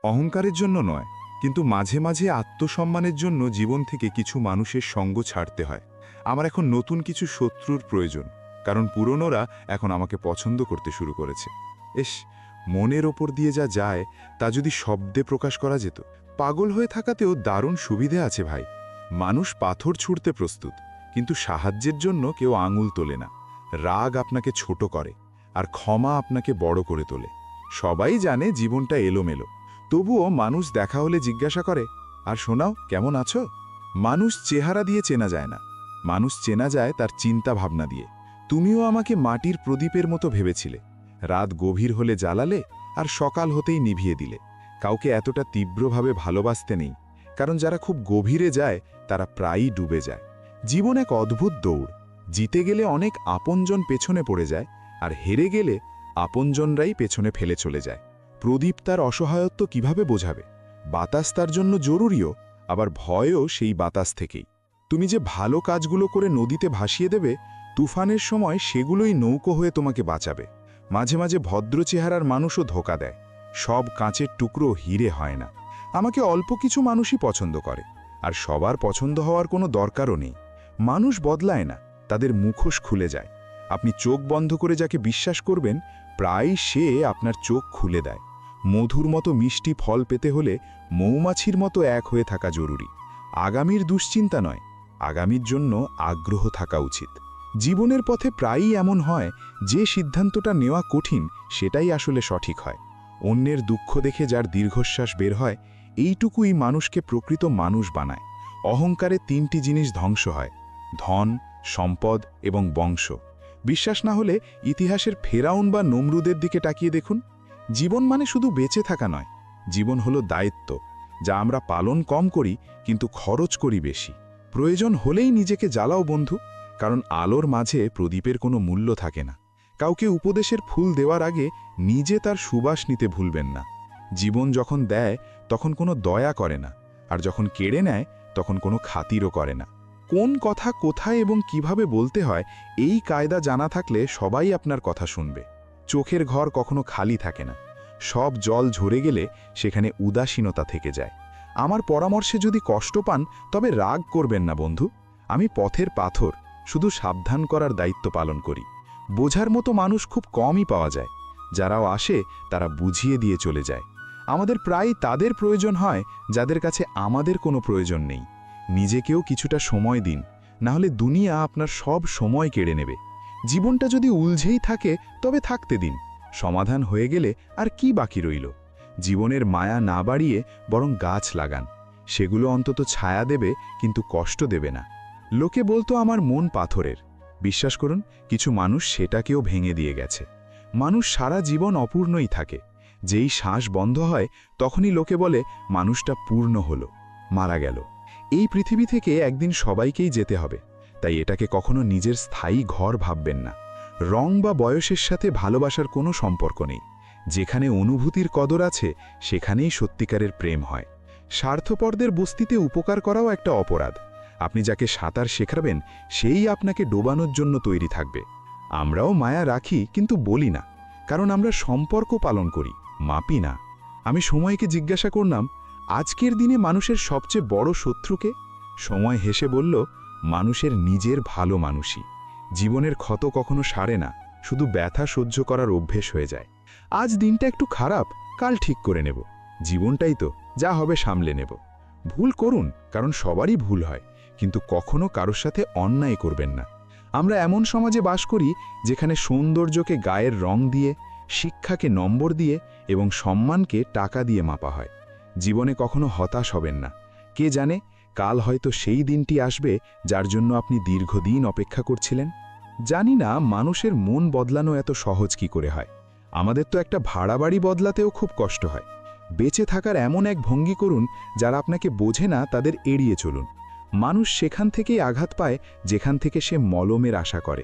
অহংকারের জন্য নয়, কিন্তু মাঝে মাঝে আত্মসম্মানের জন্য জীবন থেকে কিছু মানুষের সঙ্গ ছাড়তে হয়। আমার এখন নতুন কিছু শত্রুর প্রয়োজন, কারণ পুরনোরা এখন আমাকে পছন্দ করতে শুরু করেছে। এস, মনের ওপর দিয়ে যা যায় তা যদি শব্দে প্রকাশ করা যেত। পাগল হয়ে থাকাতেও দারুণ সুবিধে আছে ভাই। মানুষ পাথর ছুঁড়তে প্রস্তুত, কিন্তু সাহায্যের জন্য কেউ আঙুল তোলে না। রাগ আপনাকে ছোট করে, আর ক্ষমা আপনাকে বড় করে তোলে। সবাই জানে জীবনটা এলোমেলো, তবুও মানুষ দেখা হলে জিজ্ঞাসা করে, আর শোনাও, কেমন আছো? মানুষ চেহারা দিয়ে চেনা যায় না, মানুষ চেনা যায় তার চিন্তা ভাবনা দিয়ে। তুমিও আমাকে মাটির প্রদীপের মতো ভেবেছিলে, রাত গভীর হলে জ্বালালে আর সকাল হতেই নিভিয়ে দিলে। কাউকে এতটা তীব্রভাবে ভালোবাসতে নেই, কারণ যারা খুব গভীরে যায় তারা প্রায়ই ডুবে যায়। জীবন এক অদ্ভুত দৌড়। জিতে গেলে অনেক আপনজন পেছনে পড়ে যায়, আর হেরে গেলে আপনজনরাই পেছনে ফেলে চলে যায়। প্রদীপ তার অসহায়ত্ব কিভাবে বোঝাবে? বাতাস তার জন্য জরুরিও, আবার ভয়ও সেই বাতাস থেকেই। তুমি যে ভালো কাজগুলো করে নদীতে ভাসিয়ে দেবে, তুফানের সময় সেগুলোই নৌকো হয়ে তোমাকে বাঁচাবে। মাঝে মাঝে ভদ্র চেহারার মানুষও ধোঁকা দেয়। সব কাঁচের টুকরো হিরে হয় না। আমাকে অল্প কিছু মানুষই পছন্দ করে, আর সবার পছন্দ হওয়ার কোনো দরকারও নেই। মানুষ বদলায় না, তাদের মুখোশ খুলে যায়। আপনি চোখ বন্ধ করে যাকে বিশ্বাস করবেন, প্রায় সে আপনার চোখ খুলে দেয়। মধুর মতো মিষ্টি ফল পেতে হলে মৌমাছির মতো এক হয়ে থাকা জরুরি। আগামীর দুশ্চিন্তা নয়, আগামীর জন্য আগ্রহ থাকা উচিত। জীবনের পথে প্রায়ই এমন হয়, যে সিদ্ধান্তটা নেওয়া কঠিন সেটাই আসলে সঠিক হয়। অন্যের দুঃখ দেখে যার দীর্ঘশ্বাস বের হয়, এইটুকুই মানুষকে প্রকৃত মানুষ বানায়। অহংকারে 3টি জিনিস ধ্বংস হয়: ধন, সম্পদ এবং বংশ। বিশ্বাস না হলে ইতিহাসের ফেরাউন বা নমরুদের দিকে তাকিয়ে দেখুন। জীবন মানে শুধু বেঁচে থাকা নয়, জীবন হলো দায়িত্ব, যা আমরা পালন কম করি কিন্তু খরচ করি বেশি। প্রয়োজন হলেই নিজেকে জ্বালাও বন্ধু, কারণ আলোর মাঝে প্রদীপের কোনো মূল্য থাকে না। কাউকে উপদেশের ফুল দেওয়ার আগে নিজে তার সুবাস নিতে ভুলবেন না। জীবন যখন দেয় তখন কোনো দয়া করে না, আর যখন কেড়ে নেয় তখন কোনো খাতিরও করে না। কোন কথা কোথায় এবং কিভাবে বলতে হয়, এই কায়দা জানা থাকলে সবাই আপনার কথা শুনবে। চোখের ঘর কখনো খালি থাকে না, সব জল ঝরে গেলে সেখানে উদাসীনতা থেকে যায়। আমার পরামর্শে যদি কষ্ট পান তবে রাগ করবেন না বন্ধু। আমি পথের পাথর, শুধু সাবধান করার দায়িত্ব পালন করি। বোঝার মতো মানুষ খুব কমই পাওয়া যায়, যারাও আসে তারা বুঝিয়ে দিয়ে চলে যায়। আমাদের প্রায় তাদের প্রয়োজন হয় যাদের কাছে আমাদের কোনো প্রয়োজন নেই। নিজেকেও কিছুটা সময় দিন, না হলে দুনিয়া আপনার সব সময় কেড়ে নেবে। জীবনটা যদি উলঝেই থাকে তবে থাকতে দিন, সমাধান হয়ে গেলে আর কি বাকি রইল? জীবনের মায়া না বাড়িয়ে বরং গাছ লাগান, সেগুলো অন্তত ছায়া দেবে কিন্তু কষ্ট দেবে না। লোকে বলতো আমার মন পাথরের। বিশ্বাস করুন, কিছু মানুষ সেটাকেও ভেঙে দিয়ে গেছে। মানুষ সারা জীবন অপূর্ণই থাকে। যেই শ্বাস বন্ধ হয় তখনই লোকে বলে মানুষটা পূর্ণ হলো, মারা গেল। এই পৃথিবী থেকে একদিন সবাইকেই যেতে হবে, তাই এটাকে কখনো নিজের স্থায়ী ঘর ভাববেন না। রং বা বয়সের সাথে ভালোবাসার কোনো সম্পর্ক নেই। যেখানে অনুভূতির কদর আছে সেখানেই সত্যিকারের প্রেম হয়। স্বার্থপরদের বস্তিতে উপকার করাও একটা অপরাধ। আপনি যাকে সাঁতার শেখাবেন সেই আপনাকে ডোবানোর জন্য তৈরি থাকবে। আমরাও মায়া রাখি কিন্তু বলি না, কারণ আমরা সম্পর্ক পালন করি, মাপি না। আমি সময়কে জিজ্ঞাসা করলাম, আজকের দিনে মানুষের সবচেয়ে বড় শত্রুকে? সময় হেসে বলল, মানুষের নিজের ভালো মানুষই। জীবনের ক্ষত কখনো সারে না, শুধু ব্যথা সহ্য করার অভ্যেস হয়ে যায়। আজ দিনটা একটু খারাপ, কাল ঠিক করে নেব। জীবনটাই তো, যা হবে সামলে নেব। ভুল করুন, কারণ সবারই ভুল হয়, কিন্তু কখনো কারোর সাথে অন্যায় করবেন না। আমরা এমন সমাজে বাস করি যেখানে সৌন্দর্যকে গায়ের রং দিয়ে, শিক্ষাকে নম্বর দিয়ে এবং সম্মানকে টাকা দিয়ে মাপা হয়। জীবনে কখনো হতাশ হবেন না। কে জানে, কাল হয়তো সেই দিনটি আসবে যার জন্য আপনি দীর্ঘদিন অপেক্ষা করছিলেন। জানি না মানুষের মন বদলানো এত সহজ কি করে হয়। আমাদের তো একটা ভাড়া বাড়ি বদলাতেও খুব কষ্ট হয়। বেঁচে থাকার এমন এক ভঙ্গি করুন, যারা আপনাকে বোঝে না তাদের এড়িয়ে চলুন। মানুষ সেখান থেকেই আঘাত পায় যেখান থেকে সে মলমের আশা করে।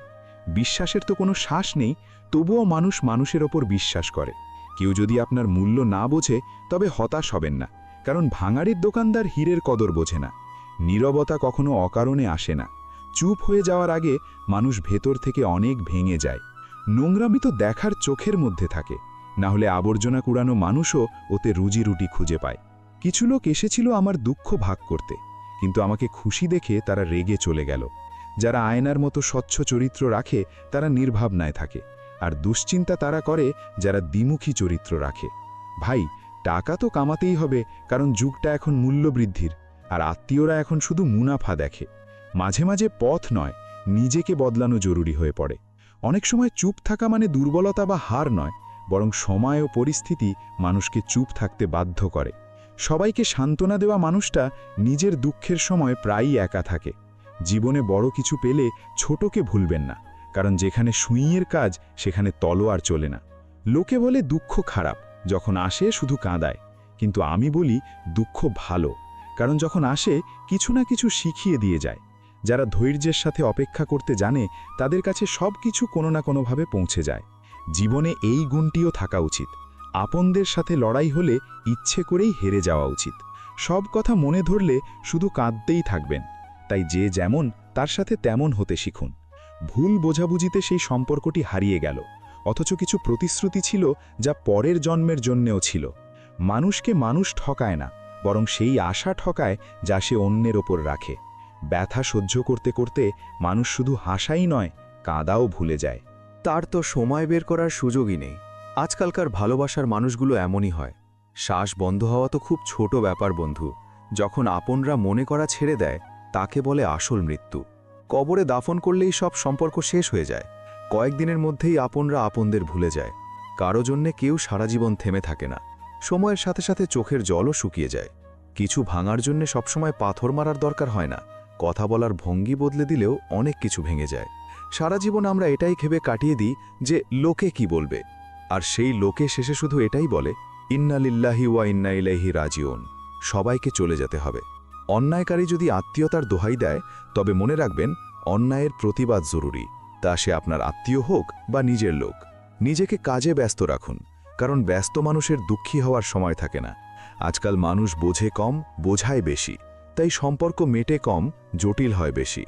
বিশ্বাসের তো কোনো শ্বাস নেই, তবুও মানুষ মানুষের ওপর বিশ্বাস করে। কেউ যদি আপনার মূল্য না বোঝে তবে হতাশ হবেন না, কারণ ভাঙাড়ির দোকানদার হীরের কদর বোঝে না। নীরবতা কখনো অকারণে আসে না। চুপ হয়ে যাওয়ার আগে মানুষ ভেতর থেকে অনেক ভেঙে যায়। নোংরামি তো দেখার চোখের মধ্যে থাকে, না হলে আবর্জনা কুড়ানো মানুষও ওতে রুজি রুটি খুঁজে পায়। কিছু লোক এসেছিল আমার দুঃখ ভাগ করতে, কিন্তু আমাকে খুশি দেখে তারা রেগে চলে গেল। যারা আয়নার মতো স্বচ্ছ চরিত্র রাখে তারা নির্ভাবনায় থাকে, আর দুশ্চিন্তা তারা করে যারা দ্বিমুখী চরিত্র রাখে। ভাই, টাকা তো কামাতেই হবে, কারণ যুগটা এখন মূল্যবৃদ্ধির, আর আত্মীয়রা এখন শুধু মুনাফা দেখে। মাঝে মাঝে পথ নয়, নিজেকে বদলানো জরুরি হয়ে পড়ে। অনেক সময় চুপ থাকা মানে দুর্বলতা বা হার নয়, বরং সময় ও পরিস্থিতি মানুষকে চুপ থাকতে বাধ্য করে। সবাইকে সান্ত্বনা দেওয়া মানুষটা নিজের দুঃখের সময় প্রায়ই একা থাকে। জীবনে বড় কিছু পেলে ছোটকে ভুলবেন না, কারণ যেখানে সুইয়ের কাজ সেখানে তলোয়ার চলে না। লোকে বলে দুঃখ খারাপ, যখন আসে শুধু কাঁদায়, কিন্তু আমি বলি দুঃখ ভালো, কারণ যখন আসে কিছু না কিছু শিখিয়ে দিয়ে যায়। যারা ধৈর্যের সাথে অপেক্ষা করতে জানে তাদের কাছে সব কিছু কোনো না কোনোভাবে পৌঁছে যায়। জীবনে এই গুণটিও থাকা উচিত। আপনদের সাথে লড়াই হলে ইচ্ছে করেই হেরে যাওয়া উচিত। সব কথা মনে ধরলে শুধু কাঁদতেই থাকবেন। তাই যে যেমন তার সাথে তেমন হতে শিখুন। ভুল বোঝাবুঝিতে সেই সম্পর্কটি হারিয়ে গেল, অথচ কিছু প্রতিশ্রুতি ছিল যা পরের জন্মের জন্যেও ছিল। মানুষকে মানুষ ঠকায় না, বরং সেই আশা ঠকায় যা সে অন্যের ওপর রাখে। ব্যথা সহ্য করতে করতে মানুষ শুধু হাসাই নয়, কাঁদাও ভুলে যায়। তার তো সময় বের করার সুযোগই নেই। আজকালকার ভালোবাসার মানুষগুলো এমনই হয়। শ্বাস বন্ধ হওয়া তো খুব ছোট ব্যাপার বন্ধু। যখন আপনরা মনে করা ছেড়ে দেয় তাকে বলে আসল মৃত্যু। কবরে দাফন করলেই সব সম্পর্ক শেষ হয়ে যায়। কয়েকদিনের মধ্যেই আপনরা আপনদের ভুলে যায়। কারো জন্যে কেউ সারা জীবন থেমে থাকে না। সময়ের সাথে সাথে চোখের জলও শুকিয়ে যায়। কিছু ভাঙার জন্য সবসময় পাথর মারার দরকার হয় না, কথা বলার ভঙ্গি বদলে দিলেও অনেক কিছু ভেঙে যায়। সারা জীবন আমরা এটাই ভেবে কাটিয়ে দিই যে লোকে কি বলবে, আর সেই লোকে শেষে শুধু এটাই বলে, ইন্না লিল্লাহি ওয়া ইন্না ইলাইহি রাজিউন। সবাইকে চলে যেতে হবে। অন্যায়কারী যদি আত্মীয়তার দোহাই দেয়, তবে মনে রাখবেন অন্যায়ের প্রতিবাদ জরুরি, তা সে আপনার আত্মীয় হোক বা নিজের লোক। নিজেকে কাজে ব্যস্ত রাখুন, কারণ ব্যস্ত মানুষের দুঃখী হওয়ার সময় থাকে না। আজকাল মানুষ বোঝে কম, বোঝায় বেশি, তাই সম্পর্ক মেটে কম, জটিল হয় বেশি।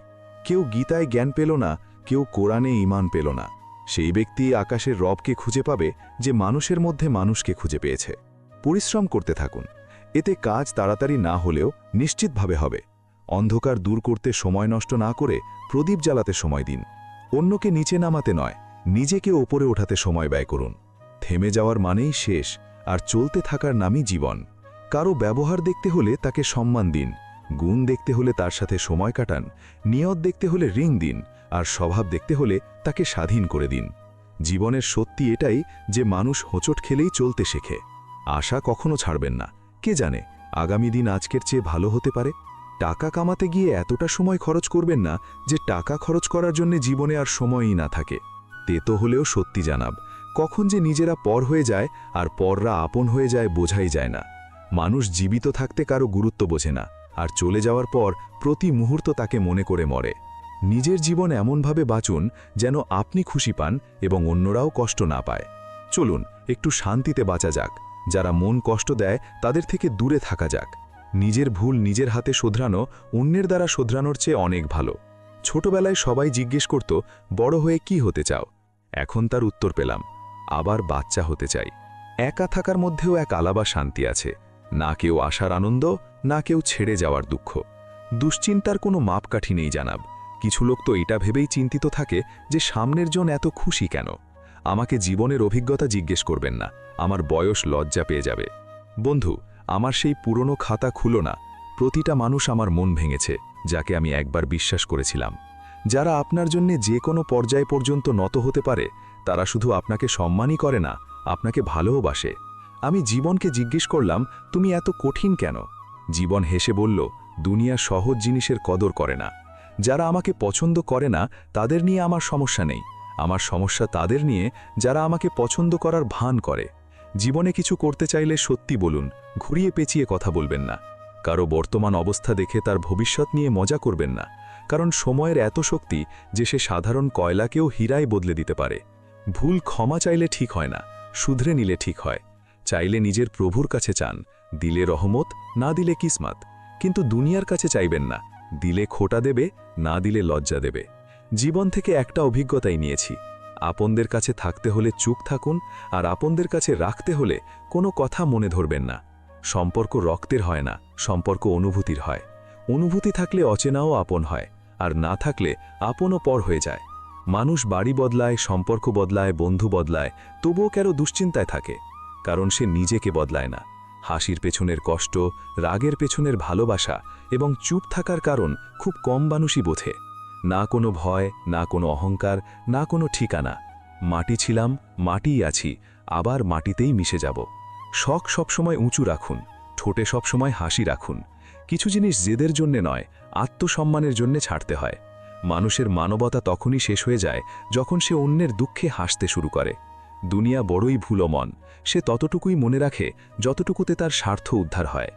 কেউ গীতায় জ্ঞান পেল না, কেউ কোরআনে ঈমান পেল না। সেই ব্যক্তি আকাশের রবকে খুঁজে পাবে যে মানুষের মধ্যে মানুষকে খুঁজে পেয়েছে। পরিশ্রম করতে থাকুন, এতে কাজ তাড়াতাড়ি না হলেও নিশ্চিতভাবে হবে। অন্ধকার দূর করতে সময় নষ্ট না করে প্রদীপ জ্বালাতে সময় দিন। অন্যকে নিচে নামাতে নয়, নিজেকে ওপরে ওঠাতে সময় ব্যয় করুন। থেমে যাওয়ার মানেই শেষ, আর চলতে থাকার নামই জীবন। কারো ব্যবহার দেখতে হলে তাকে সম্মান দিন, গুণ দেখতে হলে তার সাথে সময় কাটান, নিয়ত দেখতে হলে রিং দিন, আর স্বভাব দেখতে হলে তাকে স্বাধীন করে দিন। জীবনের সত্যি এটাই যে মানুষ হোঁচট খেলেই চলতে শেখে। আশা কখনো ছাড়বেন না, কে জানে আগামী দিন আজকের চেয়ে ভালো হতে পারে। টাকা কামাতে গিয়ে এতটা সময় খরচ করবেন না যে টাকা খরচ করার জন্য জীবনে আর সময়ই না থাকে। তেতো হলেও সত্যি জানাব, কখন যে নিজেরা পর হয়ে যায় আর পররা আপন হয়ে যায় বোঝাই যায় না। মানুষ জীবিত থাকতে কারো গুরুত্ব বোঝে না, আর চলে যাওয়ার পর প্রতি মুহূর্ত তাকে মনে করে মরে। নিজের জীবন এমনভাবে বাঁচুন যেন আপনি খুশি পান এবং অন্যরাও কষ্ট না পায়। চলুন একটু শান্তিতে বাঁচা যাক। যারা মন কষ্ট দেয় তাদের থেকে দূরে থাকা যাক। নিজের ভুল নিজের হাতে শোধরানো অন্যের দ্বারা শোধরানোর চেয়ে অনেক ভালো। ছোটবেলায় সবাই জিজ্ঞেস করত, বড় হয়ে কি হতে চাও? এখন তার উত্তর পেলাম, আবার বাচ্চা হতে চাই। একা থাকার মধ্যেও এক আলাদা শান্তি আছে। না কেউ আসার আনন্দ, না কেউ ছেড়ে যাওয়ার দুঃখ। দুশ্চিন্তার কোনো মাপকাঠি নেই জানাব। কিছু লোক তো এটা ভেবেই চিন্তিত থাকে যে সামনের জন এত খুশি কেন। আমাকে জীবনের অভিজ্ঞতা জিজ্ঞেস করবেন না, আমার বয়স লজ্জা পেয়ে যাবে। বন্ধু, আমার সেই পুরনো খাতা খুলো না। প্রতিটা মানুষ আমার মন ভেঙেছে, যাকে আমি একবার বিশ্বাস করেছিলাম। যারা আপনার জন্য যে কোনো পর্যায় পর্যন্ত নত হতে পারে, তারা শুধু আপনাকে সম্মানই করে না, আপনাকে ভালোবাসে। আমি জীবনকে জিজ্ঞেস করলাম, তুমি এত কঠিন কেন? জীবন হেসে বলল, দুনিয়া সহজ জিনিসের কদর করে না। যারা আমাকে পছন্দ করে না তাদের নিয়ে আমার সমস্যা নেই, আমার সমস্যা তাদের নিয়ে যারা আমাকে পছন্দ করার ভান করে। জীবনে কিছু করতে চাইলে সত্যি বলুন, ঘুরিয়ে পেঁচিয়ে কথা বলবেন না। কারো বর্তমান অবস্থা দেখে তার ভবিষ্যৎ নিয়ে মজা করবেন না, কারণ সময়ের এত শক্তি যে সে সাধারণ কয়লাকেও হীরায় বদলে দিতে পারে। ভুল ক্ষমা চাইলে ঠিক হয় না, শুধরে নিলে ঠিক হয়। চাইলে নিজের প্রভুর কাছে চান, দিলে রহমত, না দিলে কিসমাত। কিন্তু দুনিয়ার কাছে চাইবেন না, দিলে খোটা দেবে, না দিলে লজ্জা দেবে। জীবন থেকে একটা অভিজ্ঞতাই নিয়েছি, আপনদের কাছে থাকতে হলে চুপ থাকুন, আর আপনদের কাছে রাখতে হলে কোনো কথা মনে ধরবেন না। সম্পর্ক রক্তের হয় না, সম্পর্ক অনুভূতির হয়। অনুভূতি থাকলে অচেনাও আপন হয়, আর না থাকলে আপনও পর হয়ে যায়। মানুষ বাড়ি বদলায়, সম্পর্ক বদলায়, বন্ধু বদলায়, তবুও কেন দুশ্চিন্তায় থাকে? কারণ সে নিজেকে বদলায় না। হাসির পেছনের কষ্ট, রাগের পেছনের ভালোবাসা এবং চুপ থাকার কারণ খুব কম মানুষই বোঝে। না কোনো ভয়, না কোনো অহংকার, না কোনো ঠিকানা। মাটি ছিলাম, মাটিই আছি, আবার মাটিতেই মিশে যাব। শখ সবসময় উঁচু রাখুন, ঠোঁটে সবসময় হাসি রাখুন। কিছু জিনিস জেদের জন্যে নয়, আত্মসম্মানের জন্যে ছাড়তে হয়। মানুষের মানবতা তখনই শেষ হয়ে যায় যখন সে অন্যের দুঃখে হাসতে শুরু করে। দুনিয়া বড়ই ভুলো মন, সে ততটুকুই মনে রাখে যতটুকুতে তার স্বার্থ উদ্ধার হয়।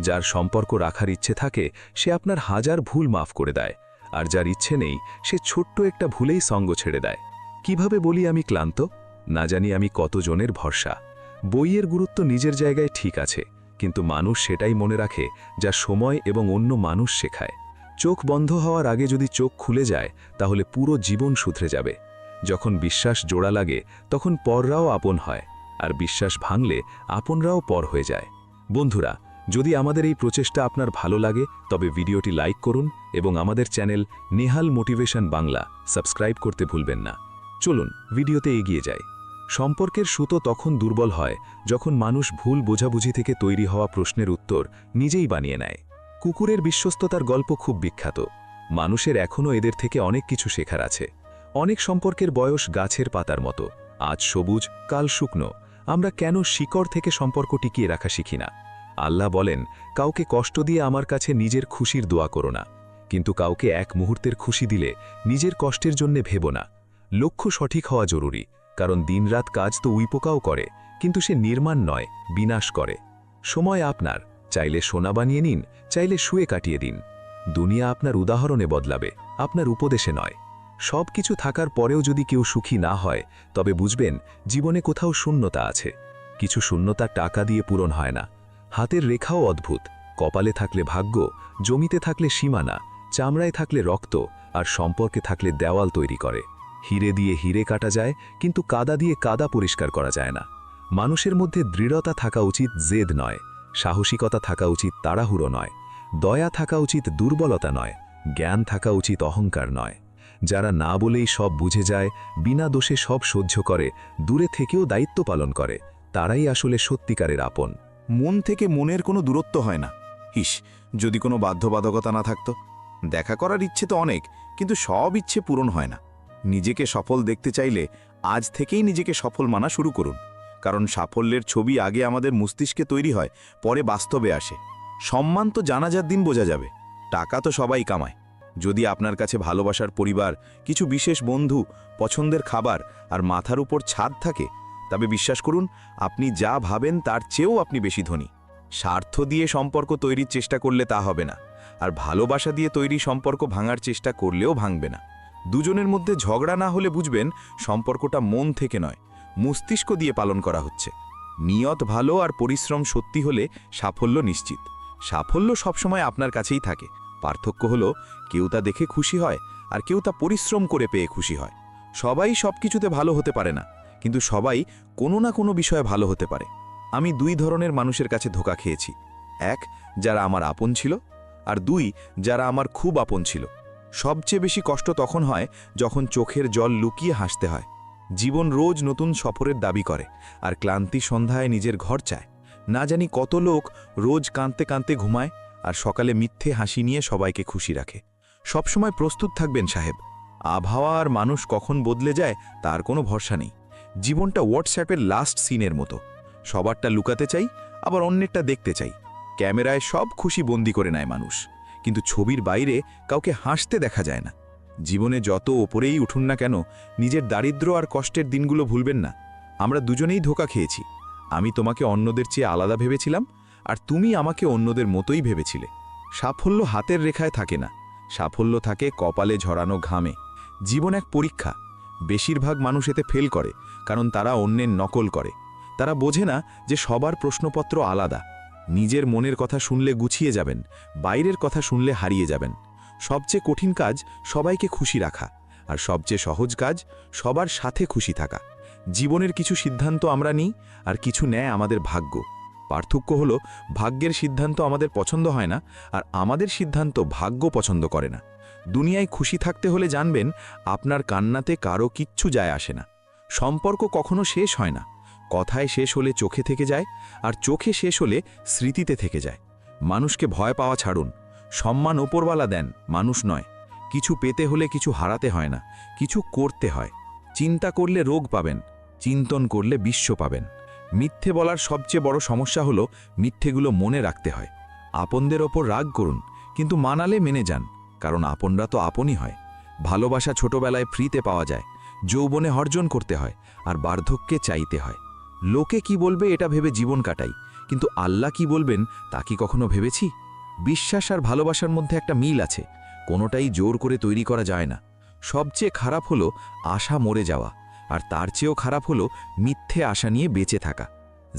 যার সম্পর্ক রাখার ইচ্ছে থাকে সে আপনার হাজার ভুল মাফ করে দেয়, আর যার ইচ্ছে নেই সে ছোট্ট একটা ভুলেই সঙ্গ ছেড়ে দেয়। কিভাবে বলি আমি ক্লান্ত? না জানি আমি কতজনের ভরসা। বইয়ের গুরুত্ব নিজের জায়গায় ঠিক আছে, কিন্তু মানুষ সেটাই মনে রাখে যা সময় এবং অন্য মানুষ শেখায়। চোখ বন্ধ হওয়ার আগে যদি চোখ খুলে যায় তাহলে পুরো জীবন শুধরে যাবে। যখন বিশ্বাস জোড়া লাগে তখন পররাও আপন হয়, আর বিশ্বাস ভাঙলে আপনরাও পর হয়ে যায়। বন্ধুরা, যদি আমাদের এই প্রচেষ্টা আপনার ভালো লাগে তবে ভিডিওটি লাইক করুন এবং আমাদের channel Nehal motivation Bangla subscribe করতে ভুলবেন না। চলুন ভিডিওতে এগিয়ে যাই। সম্পর্কের সুতো তখন দুর্বল হয় যখন মানুষ ভুল বোঝাবুঝি থেকে তৈরি হওয়া প্রশ্নের উত্তর নিজেই বানিয়ে নেয়। কুকুরের বিশ্বস্ততার গল্প খুব বিখ্যাত। মানুষের এখনও এদের থেকে অনেক কিছু শেখার আছে। অনেক সম্পর্কের বয়স গাছের পাতার মতো, আজ সবুজ, কাল শুকনো। আমরা কেন শিকড় থেকে সম্পর্ক টিকিয়ে রাখা শিখি না? আল্লাহ বলেন, কাউকে কষ্ট দিয়ে আমার কাছে নিজের খুশির দোয়া করো না, কিন্তু কাউকে এক মুহূর্তের খুশি দিলে নিজের কষ্টের জন্যে ভেবো না। লক্ষ্য সঠিক হওয়া জরুরি, কারণ দিনরাত কাজ তো উইপোকাও করে, কিন্তু সে নির্মাণ নয়, বিনাশ করে। সময় আপনার, চাইলে সোনা বানিয়ে নিন, চাইলে শুয়ে কাটিয়ে দিন। দুনিয়া আপনার উদাহরণে বদলাবে, আপনার উপদেশে নয়। সব কিছু থাকার পরেও যদি কেউ সুখী না হয় তবে বুঝবেন জীবনে কোথাও শূন্যতা আছে। কিছু শূন্যতা টাকা দিয়ে পূরণ হয় না। হাতের রেখাও অদ্ভুত, কপালে থাকলে ভাগ্য, জমিতে থাকলে সীমানা, চামড়ায় থাকলে রক্ত, আর সম্পর্কে থাকলে দেওয়াল তৈরি করে। হিরে দিয়ে হিরে কাটা যায়, কিন্তু কাদা দিয়ে কাদা পরিষ্কার করা যায় না। মানুষের মধ্যে দৃঢ়তা থাকা উচিত, জেদ নয়। সাহসিকতা থাকা উচিত, তাড়াহুড়ো নয়। দয়া থাকা উচিত, দুর্বলতা নয়। জ্ঞান থাকা উচিত, অহংকার নয়। যারা না বলেই সব বুঝে যায়, বিনা দোষে সব সহ্য করে, দূরে থেকেও দায়িত্ব পালন করে, তারাই আসলে সত্যিকারের আপন। মন থেকে মনের কোনো দূরত্ব হয় না। হিস, যদি কোনো বাধ্যবাধকতা না থাকতো। দেখা করার ইচ্ছে তো অনেক, কিন্তু সব ইচ্ছে পূরণ হয় না। নিজেকে সফল দেখতে চাইলে আজ থেকেই নিজেকে সফল মানা শুরু করুন, কারণ সাফল্যের ছবি আগে আমাদের মস্তিষ্কে তৈরি হয়, পরে বাস্তবে আসে। সম্মান তো জানাজার দিন বোঝা যাবে। টাকা তো সবাই কামায়। যদি আপনার কাছে ভালোবাসার পরিবার, কিছু বিশেষ বন্ধু, পছন্দের খাবার আর মাথার উপর ছাদ থাকে, তবে বিশ্বাস করুন, আপনি যা ভাবেন তার চেয়েও আপনি বেশি ধনী। স্বার্থ দিয়ে সম্পর্ক তৈরির চেষ্টা করলে তা হবে না, আর ভালোবাসা দিয়ে তৈরি সম্পর্ক ভাঙার চেষ্টা করলেও ভাঙবে না। দুজনের মধ্যে ঝগড়া না হলে বুঝবেন সম্পর্কটা মন থেকে নয়, মস্তিষ্ক দিয়ে পালন করা হচ্ছে। নিয়ত ভালো আর পরিশ্রম সত্যি হলে সাফল্য নিশ্চিত। সাফল্য সবসময় আপনার কাছেই থাকে। পার্থক্য হলো, কেউ তা দেখে খুশি হয় আর কেউ তা পরিশ্রম করে পেয়ে খুশি হয়। সবাই সব কিছুতে ভালো হতে পারে না, কিন্তু সবাই কোনো না কোনো বিষয়ে ভালো হতে পারে। আমি দুই ধরনের মানুষের কাছে ধোঁকা খেয়েছি। এক, যারা আমার আপন ছিল, আর দুই, যারা আমার খুব আপন ছিল। সবচেয়ে বেশি কষ্ট তখন হয় যখন চোখের জল লুকিয়ে হাসতে হয়। জীবন রোজ নতুন সফরের দাবি করে, আর ক্লান্তি সন্ধ্যায় নিজের ঘর চায়। না জানি কত লোক রোজ কাঁদতে কাঁদতে ঘুমায়, আর সকালে মিথ্যে হাসি নিয়ে সবাইকে খুশি রাখে। সবসময় প্রস্তুত থাকবেন সাহেব। আবহাওয়া আর মানুষ কখন বদলে যায় তার কোনো ভরসা নেই। জীবনটা হোয়াটসঅ্যাপের লাস্ট সিনের মতো। সবারটা লুকাতে চাই, আবার অন্যেরটা দেখতে চাই। ক্যামেরায় সব খুশি বন্দি করে নেয় মানুষ, কিন্তু ছবির বাইরে কাউকে হাসতে দেখা যায় না। জীবনে যত ওপরেই উঠুন না কেন, নিজের দারিদ্র্য আর কষ্টের দিনগুলো ভুলবেন না। আমরা দুজনেই ধোঁকা খেয়েছি। আমি তোমাকে অন্যদের চেয়ে আলাদা ভেবেছিলাম, আর তুমি আমাকে অন্যদের মতোই ভেবেছিলে। সাফল্য হাতের রেখায় থাকে না, সাফল্য থাকে কপালে ঝরানো ঘামে। জীবন এক পরীক্ষা। বেশিরভাগ মানুষ এতে ফেল করে, কারণ তারা অন্যের নকল করে। তারা বোঝে না যে সবার প্রশ্নপত্র আলাদা। নিজের মনের কথা শুনলে গুছিয়ে যাবেন, বাইরের কথা শুনলে হারিয়ে যাবেন। সবচেয়ে কঠিন কাজ সবাইকে খুশি রাখা, আর সবচেয়ে সহজ কাজ সবার সাথে খুশি থাকা। জীবনের কিছু সিদ্ধান্ত আমরা নিই, আর কিছু নেয় আমাদের ভাগ্য। পার্থক্য হলো ভাগ্যের সিদ্ধান্ত আমাদের পছন্দ হয় না, আর আমাদের সিদ্ধান্ত ভাগ্য পছন্দ করে না। দুনিয়ায় খুশি থাকতে হলে জানবেন, আপনার কান্নাতে কারো কিচ্ছু যায় আসে না। সম্পর্ক কখনো শেষ হয় না। কথায় শেষ হলে চোখে থেকে যায়, আর চোখে শেষ হলে স্মৃতিতে থেকে যায়। মানুষকে ভয় পাওয়া ছাড়ুন। সম্মান ওপরওয়ালা দেন, মানুষ নয়। কিছু পেতে হলে কিছু হারাতে হয় না, কিছু করতে হয়। চিন্তা করলে রোগ পাবেন, চিন্তন করলে বিশ্ব পাবেন। মিথ্যে বলার সবচেয়ে বড় সমস্যা হলো মিথ্যেগুলো মনে রাখতে হয়। আপনদের ওপর রাগ করুন, কিন্তু মানালে মেনে যান, কারণ আপনরা তো আপনই হয়। ভালোবাসা ছোটবেলায় ফ্রিতে পাওয়া যায়, যৌবনে অর্জন করতে হয়, আর বার্ধক্যে চাইতে হয়। লোকে কি বলবে এটা ভেবে জীবন কাটাই, কিন্তু আল্লাহ কি বলবেন তা কি কখনো ভেবেছি? বিশ্বাস আর ভালোবাসার মধ্যে একটা মিল আছে, কোনোটাই জোর করে তৈরি করা যায় না। সবচেয়ে খারাপ হলো আশা মরে যাওয়া, আর তার চেয়েও খারাপ হলো মিথ্যে আশা নিয়ে বেঁচে থাকা।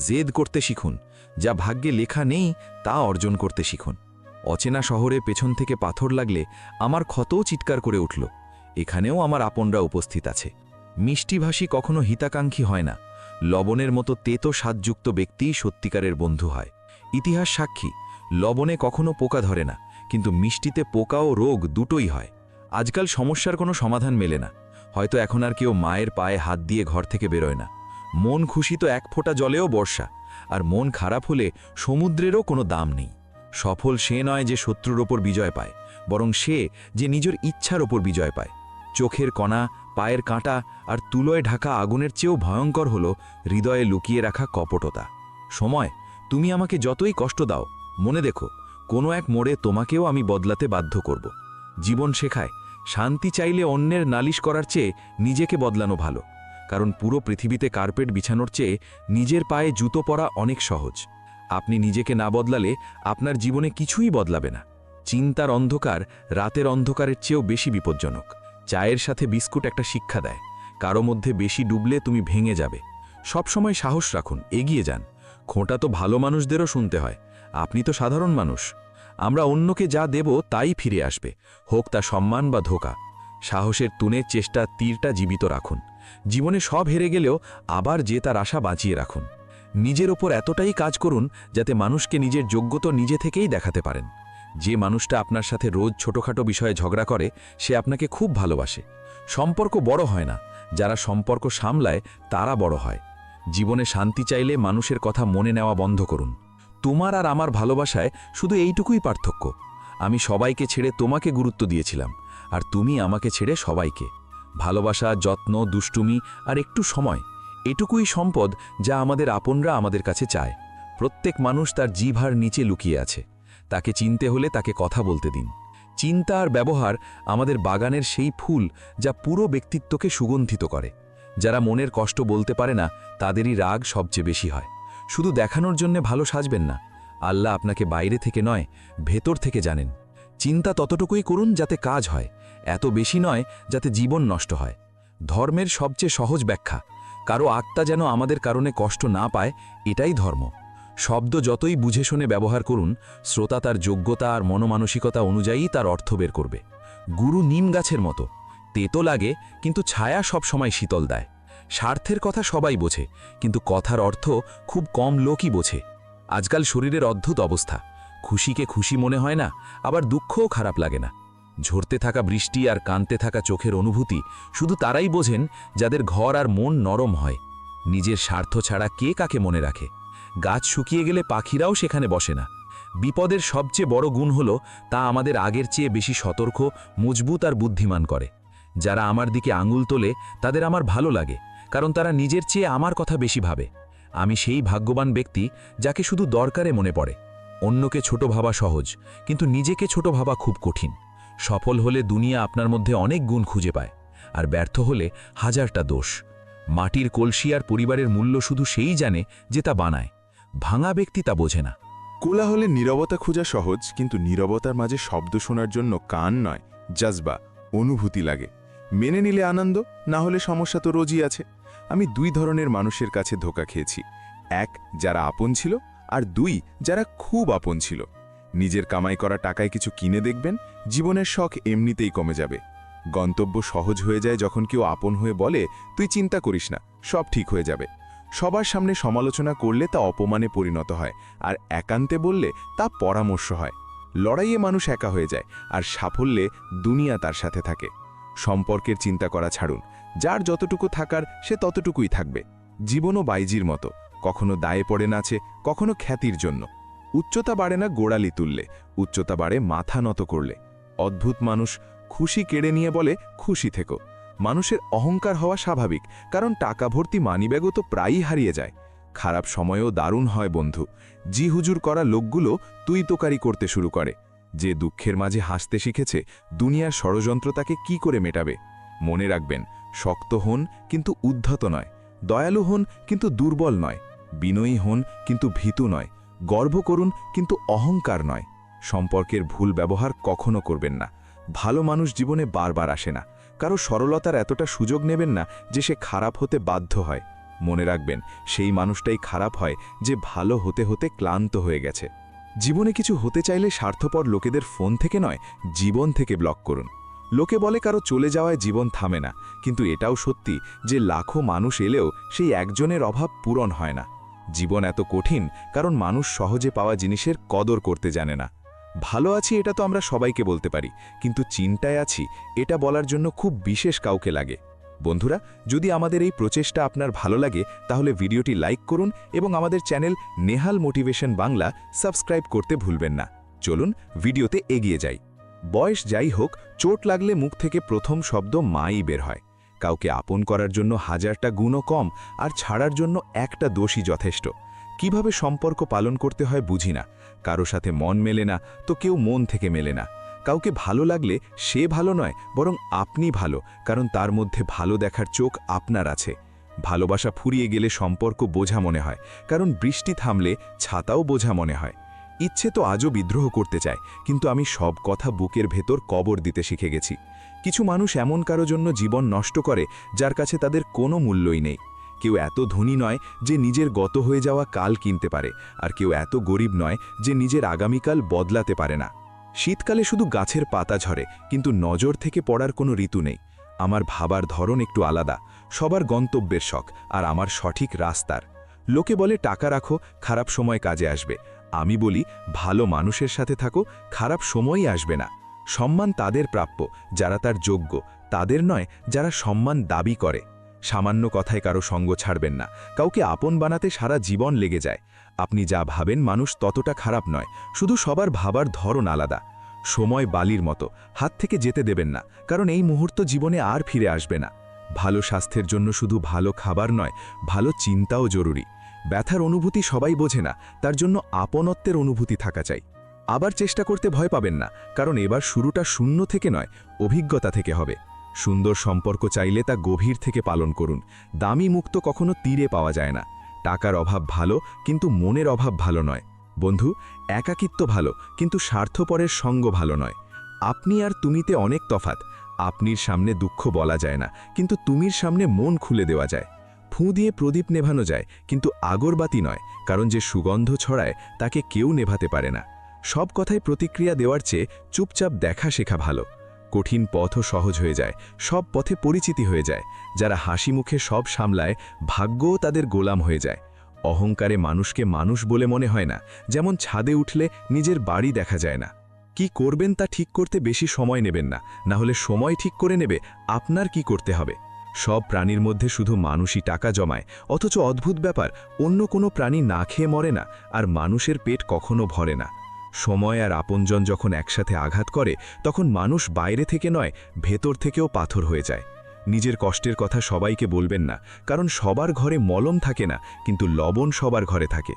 জেদ করতে শিখুন, যা ভাগ্যে লেখা নেই তা অর্জন করতে শিখুন। অচেনা শহরে পেছন থেকে পাথর লাগলে আমার ক্ষতও চিৎকার করে উঠল, এখানেও আমার আপনরা উপস্থিত আছে। মিষ্টিভাষী কখনো হিতাকাঙ্ক্ষী হয় না, লবণের মতো তেতো স্বাদযুক্ত ব্যক্তিই সত্যিকারের বন্ধু হয়। ইতিহাস সাক্ষী, লবণে কখনো পোকা ধরে না, কিন্তু মিষ্টিতে পোকা ও রোগ দুটোই হয়। আজকাল সমস্যার কোনো সমাধান মেলে না, হয়তো এখন আর কেউ মায়ের পায়ে হাত দিয়ে ঘর থেকে বেরোয় না। মন খুশি তো এক ফোঁটা জলেও বর্ষা, আর মন খারাপ হলে সমুদ্রেরও কোনো দাম নেই। সফল সে নয় যে শত্রুর ওপর বিজয় পায়, বরং সে যে নিজের ইচ্ছার ওপর বিজয় পায়। চোখের কণা, পায়ের কাঁটা আর তুলোয় ঢাকা আগুনের চেয়েও ভয়ঙ্কর হলো হৃদয়ে লুকিয়ে রাখা কপটতা। সময়, তুমি আমাকে যতই কষ্ট দাও, মনে দেখো কোনো এক মোড়ে তোমাকেও আমি বদলাতে বাধ্য করব। জীবন শেখায়, শান্তি চাইলে অন্যের নালিশ করার চেয়ে নিজেকে বদলানো ভালো, কারণ পুরো পৃথিবীতে কার্পেট বিছানোর চেয়ে নিজের পায়ে জুতো পরা অনেক সহজ। আপনি নিজেকে না বদলালে আপনার জীবনে কিছুই বদলাবে না। চিন্তার অন্ধকার রাতের অন্ধকারের চেয়েও বেশি বিপজ্জনক। চায়ের সাথে বিস্কুট একটা শিক্ষা দেয়, কারো মধ্যে বেশি ডুবলে তুমি ভেঙে যাবে। সবসময় সাহস রাখুন, এগিয়ে যান। খোঁটা তো ভালো মানুষদেরও শুনতে হয়, আপনি তো সাধারণ মানুষ। আমরা অন্যকে যা দেব তাই ফিরে আসবে, হোক তা সম্মান বা ধোঁকা। সাহসের তুনের চেষ্টা তীরটা জীবিত রাখুন। জীবনে সব হেরে গেলেও আবার যে তার আশা বাঁচিয়ে রাখুন। নিজের ওপর এতটাই কাজ করুন যাতে মানুষকে নিজের যোগ্যতা নিজে থেকেই দেখাতে পারেন। যে মানুষটা আপনার সাথে রোজ ছোটখাটো বিষয়ে ঝগড়া করে, সে আপনাকে খুব ভালোবাসে। সম্পর্ক বড় হয় না, যারা সম্পর্ক সামলায় তারা বড় হয়। জীবনে শান্তি চাইলে মানুষের কথা মনে নেওয়া বন্ধ করুন। তোমার আর আমার ভালোবাসায় শুধু এইটুকুই পার্থক্য, আমি সবাইকে ছেড়ে তোমাকে গুরুত্ব দিয়েছিলাম, আর তুমি আমাকে ছেড়ে সবাইকে। ভালোবাসা, যত্ন, দুষ্টুমি আর একটু সময়, এটুকুই সম্পদ যা আমাদের আপনরা আমাদের কাছে চায়। প্রত্যেক মানুষ তার জিভার নিচে লুকিয়ে আছে, তাকে চিনতে হলে তাকে কথা বলতে দিন। চিন্তা আর ব্যবহার আমাদের বাগানের সেই ফুল যা পুরো ব্যক্তিত্বকে সুগন্ধিত করে। যারা মনের কষ্ট বলতে পারে না, তাদেরই রাগ সবচেয়ে বেশি হয়। শুধু দেখানোর জন্য ভালো সাজবেন না, আল্লাহ আপনাকে বাইরে থেকে নয়, ভেতর থেকে জানেন। চিন্তা ততটুকুই করুন যাতে কাজ হয়, এত বেশি নয় যাতে জীবন নষ্ট হয়। ধর্মের সবচেয়ে সহজ ব্যাখ্যা, কারো আত্মা যেন আমাদের কারণে কষ্ট না পায়, এটাই ধর্ম। শব্দ যতই বুঝে শুনে ব্যবহার করুন, শ্রোতা তার যোগ্যতা আর মনোমানসিকতা অনুযায়ী তার অর্থ বের করবে। গুরু নিম গাছের মতো, তেতো লাগে কিন্তু ছায়া সব সময় শীতল দেয়। স্বার্থের কথা সবাই বোঝে, কিন্তু কথার অর্থ খুব কম লোকই বোঝে। আজকাল শরীরের অদ্ভুত অবস্থা, খুশিকে খুশি মনে হয় না, আবার দুঃখও খারাপ লাগে না। ঝরতে থাকা বৃষ্টি আর কাঁদতে থাকা চোখের অনুভূতি শুধু তারাই বোঝেন যাদের ঘর আর মন নরম হয়। নিজের স্বার্থ ছাড়া কে কাকে মনে রাখে? গাছ শুকিয়ে গেলে পাখিরাও সেখানে বসে না। বিপদের সবচেয়ে বড় গুণ হলো তা আমাদের আগের চেয়ে বেশি সতর্ক, মজবুত আর বুদ্ধিমান করে। যারা আমার দিকে আঙুল তোলে তাদের আমার ভালো লাগে, কারণ তারা নিজের চেয়ে আমার কথা বেশি ভাবে। আমি সেই ভাগ্যবান ব্যক্তি যাকে শুধু দরকারে মনে পড়ে। অন্যকে ছোট ভাবা সহজ, কিন্তু নিজেকে ছোট ভাবা খুব কঠিন। সফল হলে দুনিয়া আপনার মধ্যে অনেক গুণ খুঁজে পায়, আর ব্যর্থ হলে হাজারটা দোষ। মাটির কলসি আর পরিবারের মূল্য শুধু সেই জানে যে তা বানায়, ভাঙা ব্যক্তি তা বোঝে না। কোলাহলে নীরবতা খোঁজা সহজ, কিন্তু নীরবতার মাঝে শব্দ শোনার জন্য কান নয়, জজবা, অনুভূতি লাগে। মেনে নিলে আনন্দ, না হলে সমস্যা তো রোজই আছে। আমি দুই ধরনের মানুষের কাছে ধোঁকা খেয়েছি, এক যারা আপন ছিল, আর দুই যারা খুব আপন ছিল। নিজের কামাই করা টাকায় কিছু কিনে দেখবেন, জীবনের শখ এমনিতেই কমে যাবে। গন্তব্য সহজ হয়ে যায় যখন কেউ আপন হয়ে বলে, তুই চিন্তা করিস না, সব ঠিক হয়ে যাবে। সবার সামনে সমালোচনা করলে তা অপমানে পরিণত হয়, আর একান্তে বললে তা পরামর্শ হয়। লড়াইয়ে মানুষ একা হয়ে যায়, আর সাফল্যে দুনিয়া তার সাথে থাকে। সম্পর্কের চিন্তা করা ছাড়ুন, যার যতটুকু থাকার সে ততটুকুই থাকবে। জীবনও বাইজির মতো, কখনো দায়ে পড়ে নাচে, কখনো খ্যাতির জন্য। উচ্চতা বাড়ে না গোড়ালি তুললে, উচ্চতা বাড়ে মাথা নত করলে। অদ্ভুত মানুষ খুশি কেড়ে নিয়ে বলে, খুশি থেকো। মানুষের অহংকার হওয়া স্বাভাবিক, কারণ টাকা ভর্তি মানিব্যাগও তো প্রায়ই হারিয়ে যায়। খারাপ সময়েও দারুণ হয় বন্ধু। জি হুজুর করা লোকগুলো তুই তোকারি করতে শুরু করে। যে দুঃখের মাঝে হাসতে শিখেছে, দুনিয়ার ষড়যন্ত্র তাকে কি করে মেটাবে? মনে রাখবেন, শক্ত হন কিন্তু উদ্ধত নয়, দয়ালু হন কিন্তু দুর্বল নয়, বিনয়ী হন কিন্তু ভীতু নয়, গর্ব করুন কিন্তু অহংকার নয়। সম্পর্কের ভুল ব্যবহার কখনো করবেন না। ভালো মানুষ জীবনে বারবার আসে না। কারো সরলতার এতটা সুযোগ নেবেন না যে সে খারাপ হতে বাধ্য হয়। মনে রাখবেন, সেই মানুষটাই খারাপ হয় যে ভালো হতে হতে ক্লান্ত হয়ে গেছে। জীবনে কিছু হতে চাইলে স্বার্থপর লোকেদের ফোন থেকে নয়, জীবন থেকে ব্লক করুন। লোকে বলে কারো চলে যাওয়ায় জীবন থামে না, কিন্তু এটাও সত্যি যে লাখো মানুষ এলেও সেই একজনের অভাব পূরণ হয় না। জীবন এত কঠিন কারণ মানুষ সহজে পাওয়া জিনিসের কদর করতে জানে না। ভালো আছি এটা তো আমরা সবাইকে বলতে পারি, কিন্তু চিন্তায় আছি এটা বলার জন্য খুব বিশেষ কাউকে লাগে। বন্ধুরা, যদি আমাদের এই প্রচেষ্টা আপনার ভালো লাগে তাহলে ভিডিওটি লাইক করুন এবং আমাদের channel Nehal motivation Bangla subscribe করতে ভুলবেন না। চলুন ভিডিওতে এগিয়ে যাই। বয়স যাই হোক, চোট লাগলে মুখ থেকে প্রথম শব্দ মাই বের হয়। কাউকে আপন করার জন্য হাজারটা গুণও কম, আর ছাড়ার জন্য একটা দোষই যথেষ্ট। কিভাবে সম্পর্ক পালন করতে হয় বুঝি না। কারো সাথে মন মেলে না তো কেউ মন থেকে মেলে না। কাউকে ভালো লাগলে সে ভালো নয়, বরং আপনি ভালো, কারণ তার মধ্যে ভালো দেখার চোখ আপনার আছে। ভালোবাসা ফুরিয়ে গেলে সম্পর্ক বোঝা মনে হয়, কারণ বৃষ্টি থামলে ছাতাও বোঝা মনে হয়। ইচ্ছে তো আজও বিদ্রোহ করতে চায়, কিন্তু আমি সব কথা বুকের ভেতর কবর দিতে শিখে গেছি। কিছু মানুষ এমন কারো জন্য জীবন নষ্ট করে যার কাছে তাদের কোনো মূল্যই নেই। কেউ এত ধনী নয় যে নিজের গত হয়ে যাওয়া কাল কিনতে পারে, আর কেউ এত গরিব নয় যে নিজের আগামীকাল বদলাতে পারে না। শীতকালে শুধু গাছের পাতা ঝরে, কিন্তু নজর থেকে পড়ার কোনো ঋতু নেই। আমার ভাবার ধরন একটু আলাদা। সবার গন্তব্যের শখ, আর আমার সঠিক রাস্তার। লোকে বলে টাকা রাখো, খারাপ সময় কাজে আসবে। আমি বলি, ভালো মানুষের সাথে থাকো, খারাপ সময়ই আসবে না। সম্মান তাদের প্রাপ্য যারা তার যোগ্য, তাদের নয় যারা সম্মান দাবি করে। সামান্য কথায় কারো সঙ্গ ছাড়বেন না। কাউকে আপন বানাতে সারা জীবন লেগে যায়। আপনি যা ভাবেন মানুষ ততটা খারাপ নয়, শুধু সবার ভাবার ধরন আলাদা। সময় বালির মতো, হাত থেকে যেতে দেবেন না, কারণ এই মুহূর্ত জীবনে আর ফিরে আসবে না। ভালো স্বাস্থ্যের জন্য শুধু ভালো খাবার নয়, ভালো চিন্তাও জরুরি। ব্যথার অনুভূতি সবাই বোঝে না, তার জন্য আপনত্বের অনুভূতি থাকা চাই। আবার চেষ্টা করতে ভয় পাবেন না, কারণ এবার শুরুটা শূন্য থেকে নয়, অভিজ্ঞতা থেকে হবে। সুন্দর সম্পর্ক চাইলে তা গভীর থেকে পালন করুন। দামি মুক্ত কখনো তীরে পাওয়া যায় না। টাকার অভাব ভালো, কিন্তু মনের অভাব ভালো নয়। বন্ধু, একাকিত্ব ভালো, কিন্তু স্বার্থপরের সঙ্গ ভালো নয়। আপনি আর তুমিতে অনেক তফাৎ। আপনির সামনে দুঃখ বলা যায় না, কিন্তু তুমির সামনে মন খুলে দেওয়া যায়। ফুঁ দিয়ে প্রদীপ নেভানো যায়, কিন্তু আগরবাতি নয়, কারণ যে সুগন্ধ ছড়ায় তাকে কেউ নেভাতে পারে না। সব কথায় প্রতিক্রিয়া দেওয়ার চেয়ে চুপচাপ দেখা শেখা ভালো। কঠিন পথও সহজ হয়ে যায়, সব পথে পরিচিতি হয়ে যায়। যারা হাসি মুখে সব সামলায়, ভাগ্যও তাদের গোলাম হয়ে যায়। অহংকারে মানুষকে মানুষ বলে মনে হয় না, যেমন ছাদে উঠলে নিজের বাড়ি দেখা যায় না। কি করবেন তা ঠিক করতে বেশি সময় নেবেন না, না হলে সময় ঠিক করে নেবে আপনার কি করতে হবে। সব প্রাণীর মধ্যে শুধু মানুষই টাকা জমায়, অথচ অদ্ভুত ব্যাপার, অন্য কোনো প্রাণী না খেয়ে মরে না, আর মানুষের পেট কখনো ভরে না। সময় আর আপনজন যখন একসাথে আঘাত করে, তখন মানুষ বাইরে থেকে নয়, ভেতর থেকেও পাথর হয়ে যায়। নিজের কষ্টের কথা সবাইকে বলবেন না, কারণ সবার ঘরে মলম থাকে না, কিন্তু লবণ সবার ঘরে থাকে।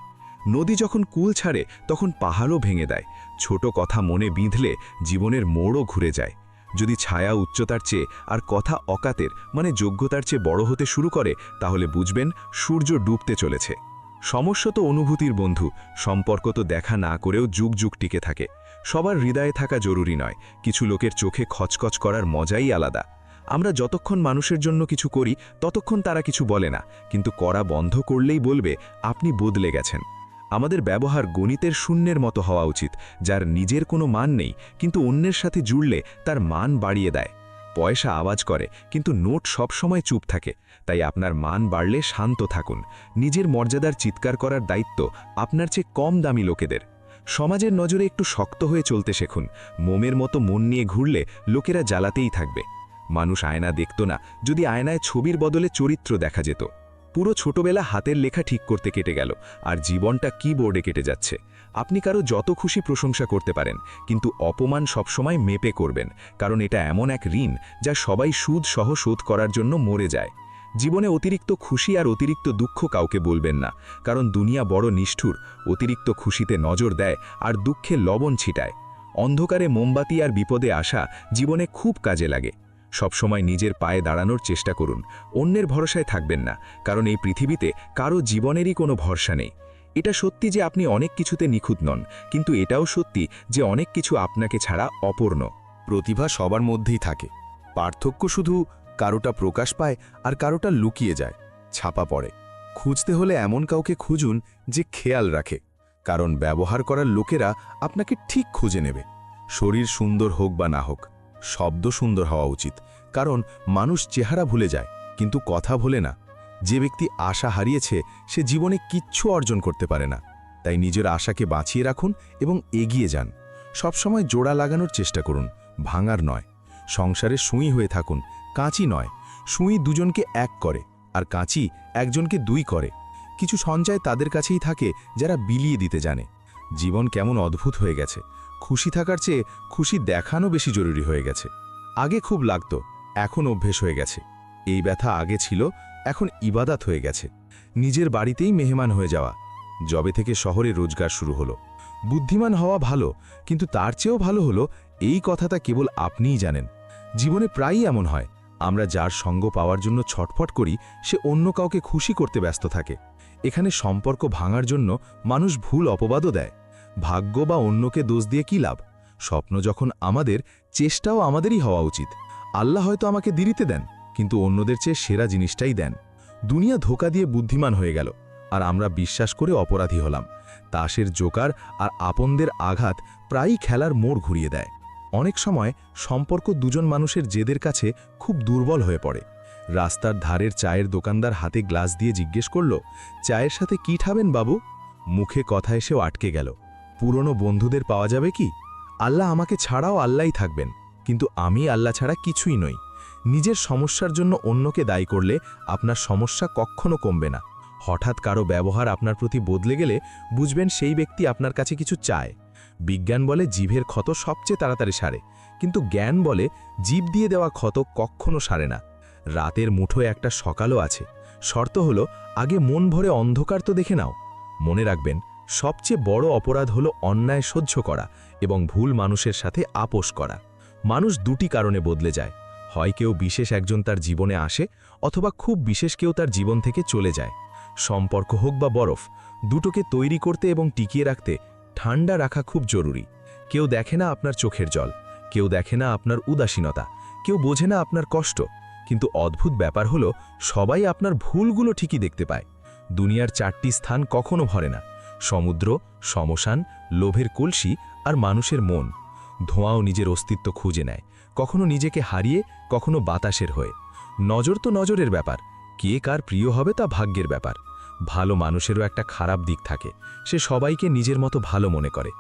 নদী যখন কুল ছাড়ে তখন পাহাড়ও ভেঙে দেয়। ছোট কথা মনে বিঁধলে জীবনের মোড়ও ঘুরে যায়। যদি ছায়া উচ্চতার চেয়ে আর কথা অকাতের মানে যোগ্যতার চেয়ে বড় হতে শুরু করে, তাহলে বুঝবেন সূর্য ডুবতে চলেছে। সমস্যা তো অনুভূতির বন্ধু, সম্পর্ক তো দেখা না করেও যুগ যুগ টিকে থাকে। সবার হৃদয়ে থাকা জরুরি নয়, কিছু লোকের চোখে খচখচ করার মজাই আলাদা। আমরা যতক্ষণ মানুষের জন্য কিছু করি ততক্ষণ তারা কিছু বলে না, কিন্তু করা বন্ধ করলেই বলবে আপনি বদলে গেছেন। আমাদের ব্যবহার গণিতের শূন্যের মতো হওয়া উচিত, যার নিজের কোনো মান নেই কিন্তু অন্যের সাথে জুড়লে তার মান বাড়িয়ে দেয়। পয়সা আওয়াজ করে, কিন্তু নোট সবসময় চুপ থাকে। তাই আপনার মান বাড়লে শান্ত থাকুন। নিজের মর্যাদার চিৎকার করার দায়িত্ব আপনার চেয়ে কম দামি লোকেদের। সমাজের নজরে একটু শক্ত হয়ে চলতে শিখুন। মোমের মতো মন নিয়ে ঘুরলে লোকেরা জ্বালাতেই থাকবে। মানুষ আয়না দেখত না যদি আয়নায় ছবির বদলে চরিত্র দেখা যেত। পুরো ছোটবেলা হাতের লেখা ঠিক করতে কেটে গেল, আর জীবনটা কিবোর্ডে কেটে যাচ্ছে। আপনি কারো যত খুশি প্রশংসা করতে পারেন, কিন্তু অপমান সবসময় মেপে করবেন, কারণ এটা এমন এক ঋণ যা সবাই সুদ সহ শোধ করার জন্য মরে যায়। জীবনে অতিরিক্ত খুশি আর অতিরিক্ত দুঃখ কাউকে বলবেন না, কারণ দুনিয়া বড় নিষ্ঠুর। অতিরিক্ত খুশিতে নজর দেয় আর দুঃখে লবণ ছিটায়। অন্ধকারে মোমবাতি আর বিপদে আসা জীবনে খুব কাজে লাগে। সবসময় নিজের পায়ে দাঁড়ানোর চেষ্টা করুন, অন্যের ভরসায় থাকবেন না, কারণ এই পৃথিবীতে কারো জীবনেরই কোনো ভরসা নেই। এটা সত্যি যে আপনি অনেক কিছুতে নিখুঁত নন, কিন্তু এটাও সত্যি যে অনেক কিছু আপনাকে ছাড়া অপূর্ণ। প্রতিভা সবার মধ্যেই থাকে, পার্থক্য শুধু কারোটা প্রকাশ পায় আর কারোটা লুকিয়ে যায়, ছাপা পড়ে। খুঁজতে হলে এমন কাউকে খুঁজুন যে খেয়াল রাখে, কারণ ব্যবহার করার লোকেরা আপনাকে ঠিক খুঁজে নেবে। শরীর সুন্দর হোক বা না হোক, শব্দ সুন্দর হওয়া উচিত, কারণ মানুষ চেহারা ভুলে যায় কিন্তু কথা ভোলে না। যে ব্যক্তি আশা হারিয়েছে সে জীবনে কিচ্ছু অর্জন করতে পারে না। তাই নিজের আশাকে বাঁচিয়ে রাখুন এবং এগিয়ে যান। সবসময় জোড়া লাগানোর চেষ্টা করুন, ভাঙার নয়। সংসারে সুঁই হয়ে থাকুন, কাঁচি নয়। সুঁই দুজনকে এক করে, আর কাঁচি একজনকে দুই করে। কিছু সঞ্চয় তাদের কাছেই থাকে যারা বিলিয়ে দিতে জানে। জীবন কেমন অদ্ভুত হয়ে গেছে। খুশি থাকার চেয়ে খুশি দেখানো বেশি জরুরি হয়ে গেছে। আগে খুব লাগতো, এখন অভ্যেস হয়ে গেছে। এই ব্যথা আগে ছিল, এখন ইবাদত হয়ে গেছে। নিজের বাড়িতেই মেহমান হয়ে যাওয়া, যবে থেকে শহরে রোজগার শুরু হলো। বুদ্ধিমান হওয়া ভালো, কিন্তু তার চেয়েও ভালো হলো এই কথাটা কেবল আপনিই জানেন। জীবনে প্রায়ই এমন হয়, আমরা যার সঙ্গ পাওয়ার জন্য ছটফট করি সে অন্য কাউকে খুশি করতে ব্যস্ত থাকে। এখানে সম্পর্ক ভাঙার জন্য মানুষ ভুল অপবাদও দেয়। ভাগ্য বা অন্যকে দোষ দিয়ে কী লাভ? স্বপ্ন যখন আমাদের, চেষ্টাও আমাদেরই হওয়া উচিত। আল্লাহ হয়তো আমাকে দেরিতে দেন, কিন্তু অন্যদের চেয়ে সেরা জিনিসটাই দেন। দুনিয়া ধোঁকা দিয়ে বুদ্ধিমান হয়ে গেল, আর আমরা বিশ্বাস করে অপরাধী হলাম। তাসের জোকার আর আপনদের আঘাত প্রায়ই খেলার মোড় ঘুরিয়ে দেয়। অনেক সময় সম্পর্ক দুজন মানুষের জেদের কাছে খুব দুর্বল হয়ে পড়ে। রাস্তার ধারের চায়ের দোকানদার হাতে গ্লাস দিয়ে জিজ্ঞেস করল, চায়ের সাথে কি খাবেন বাবু? মুখে কথা এসেও আটকে গেল। পুরনো বন্ধুদের পাওয়া যাবে কি? আল্লাহ আমাকে ছাড়াও আল্লাহই থাকবেন, কিন্তু আমি আল্লাহ ছাড়া কিছুই নই। নিজের সমস্যার জন্য অন্যকে দায়ী করলে আপনার সমস্যা কখনো কমবে না। হঠাৎ কারো ব্যবহার আপনার প্রতি বদলে গেলে বুঝবেন সেই ব্যক্তি আপনার কাছে কিছু চায়। বিজ্ঞান বলে জিভের ক্ষত সবচেয়ে তাড়াতাড়ি সারে, কিন্তু জ্ঞান বলে জিভ দিয়ে দেওয়া ক্ষত কখনো সারে না। রাতের মুঠোয় একটা সকালও আছে, শর্ত হলো আগে মন ভরে অন্ধকার তো দেখে নাও। মনে রাখবেন, সবচেয়ে বড় অপরাধ হলো অন্যায় সহ্য করা এবং ভুল মানুষের সাথে আপোষ করা। মানুষ দুটি কারণে বদলে যায়, হয় কেউ বিশেষ একজন তার জীবনে আসে, অথবা খুব বিশেষ কেউ তার জীবন থেকে চলে যায়। সম্পর্ক হোক বা বরফ, দুটোকে তৈরি করতে এবং টিকিয়ে রাখতে ঠান্ডা রাখা খুব জরুরি। কেউ দেখে না আপনার চোখের জল, কেউ দেখে না আপনার উদাসীনতা, কেউ বোঝে না আপনার কষ্ট, কিন্তু অদ্ভুত ব্যাপার হলো সবাই আপনার ভুলগুলো ঠিকই দেখতে পায়। দুনিয়ার চারটি স্থান কখনো ভরে না: সমুদ্র, শ্মশান, লোভের কলসি আর মানুষের মন। ধোঁয়াও নিজের অস্তিত্ব খুঁজে নেয়, কখনো নিজেকে হারিয়ে, কখনো বাতাসের হয়ে। নজর তো নজরের ব্যাপার, কে কার প্রিয় হবে তা ভাগ্যের ব্যাপার। ভালো মানুষেরও একটা খারাপ দিক থাকে, সে সবাইকে নিজের মতো ভালো মনে করে।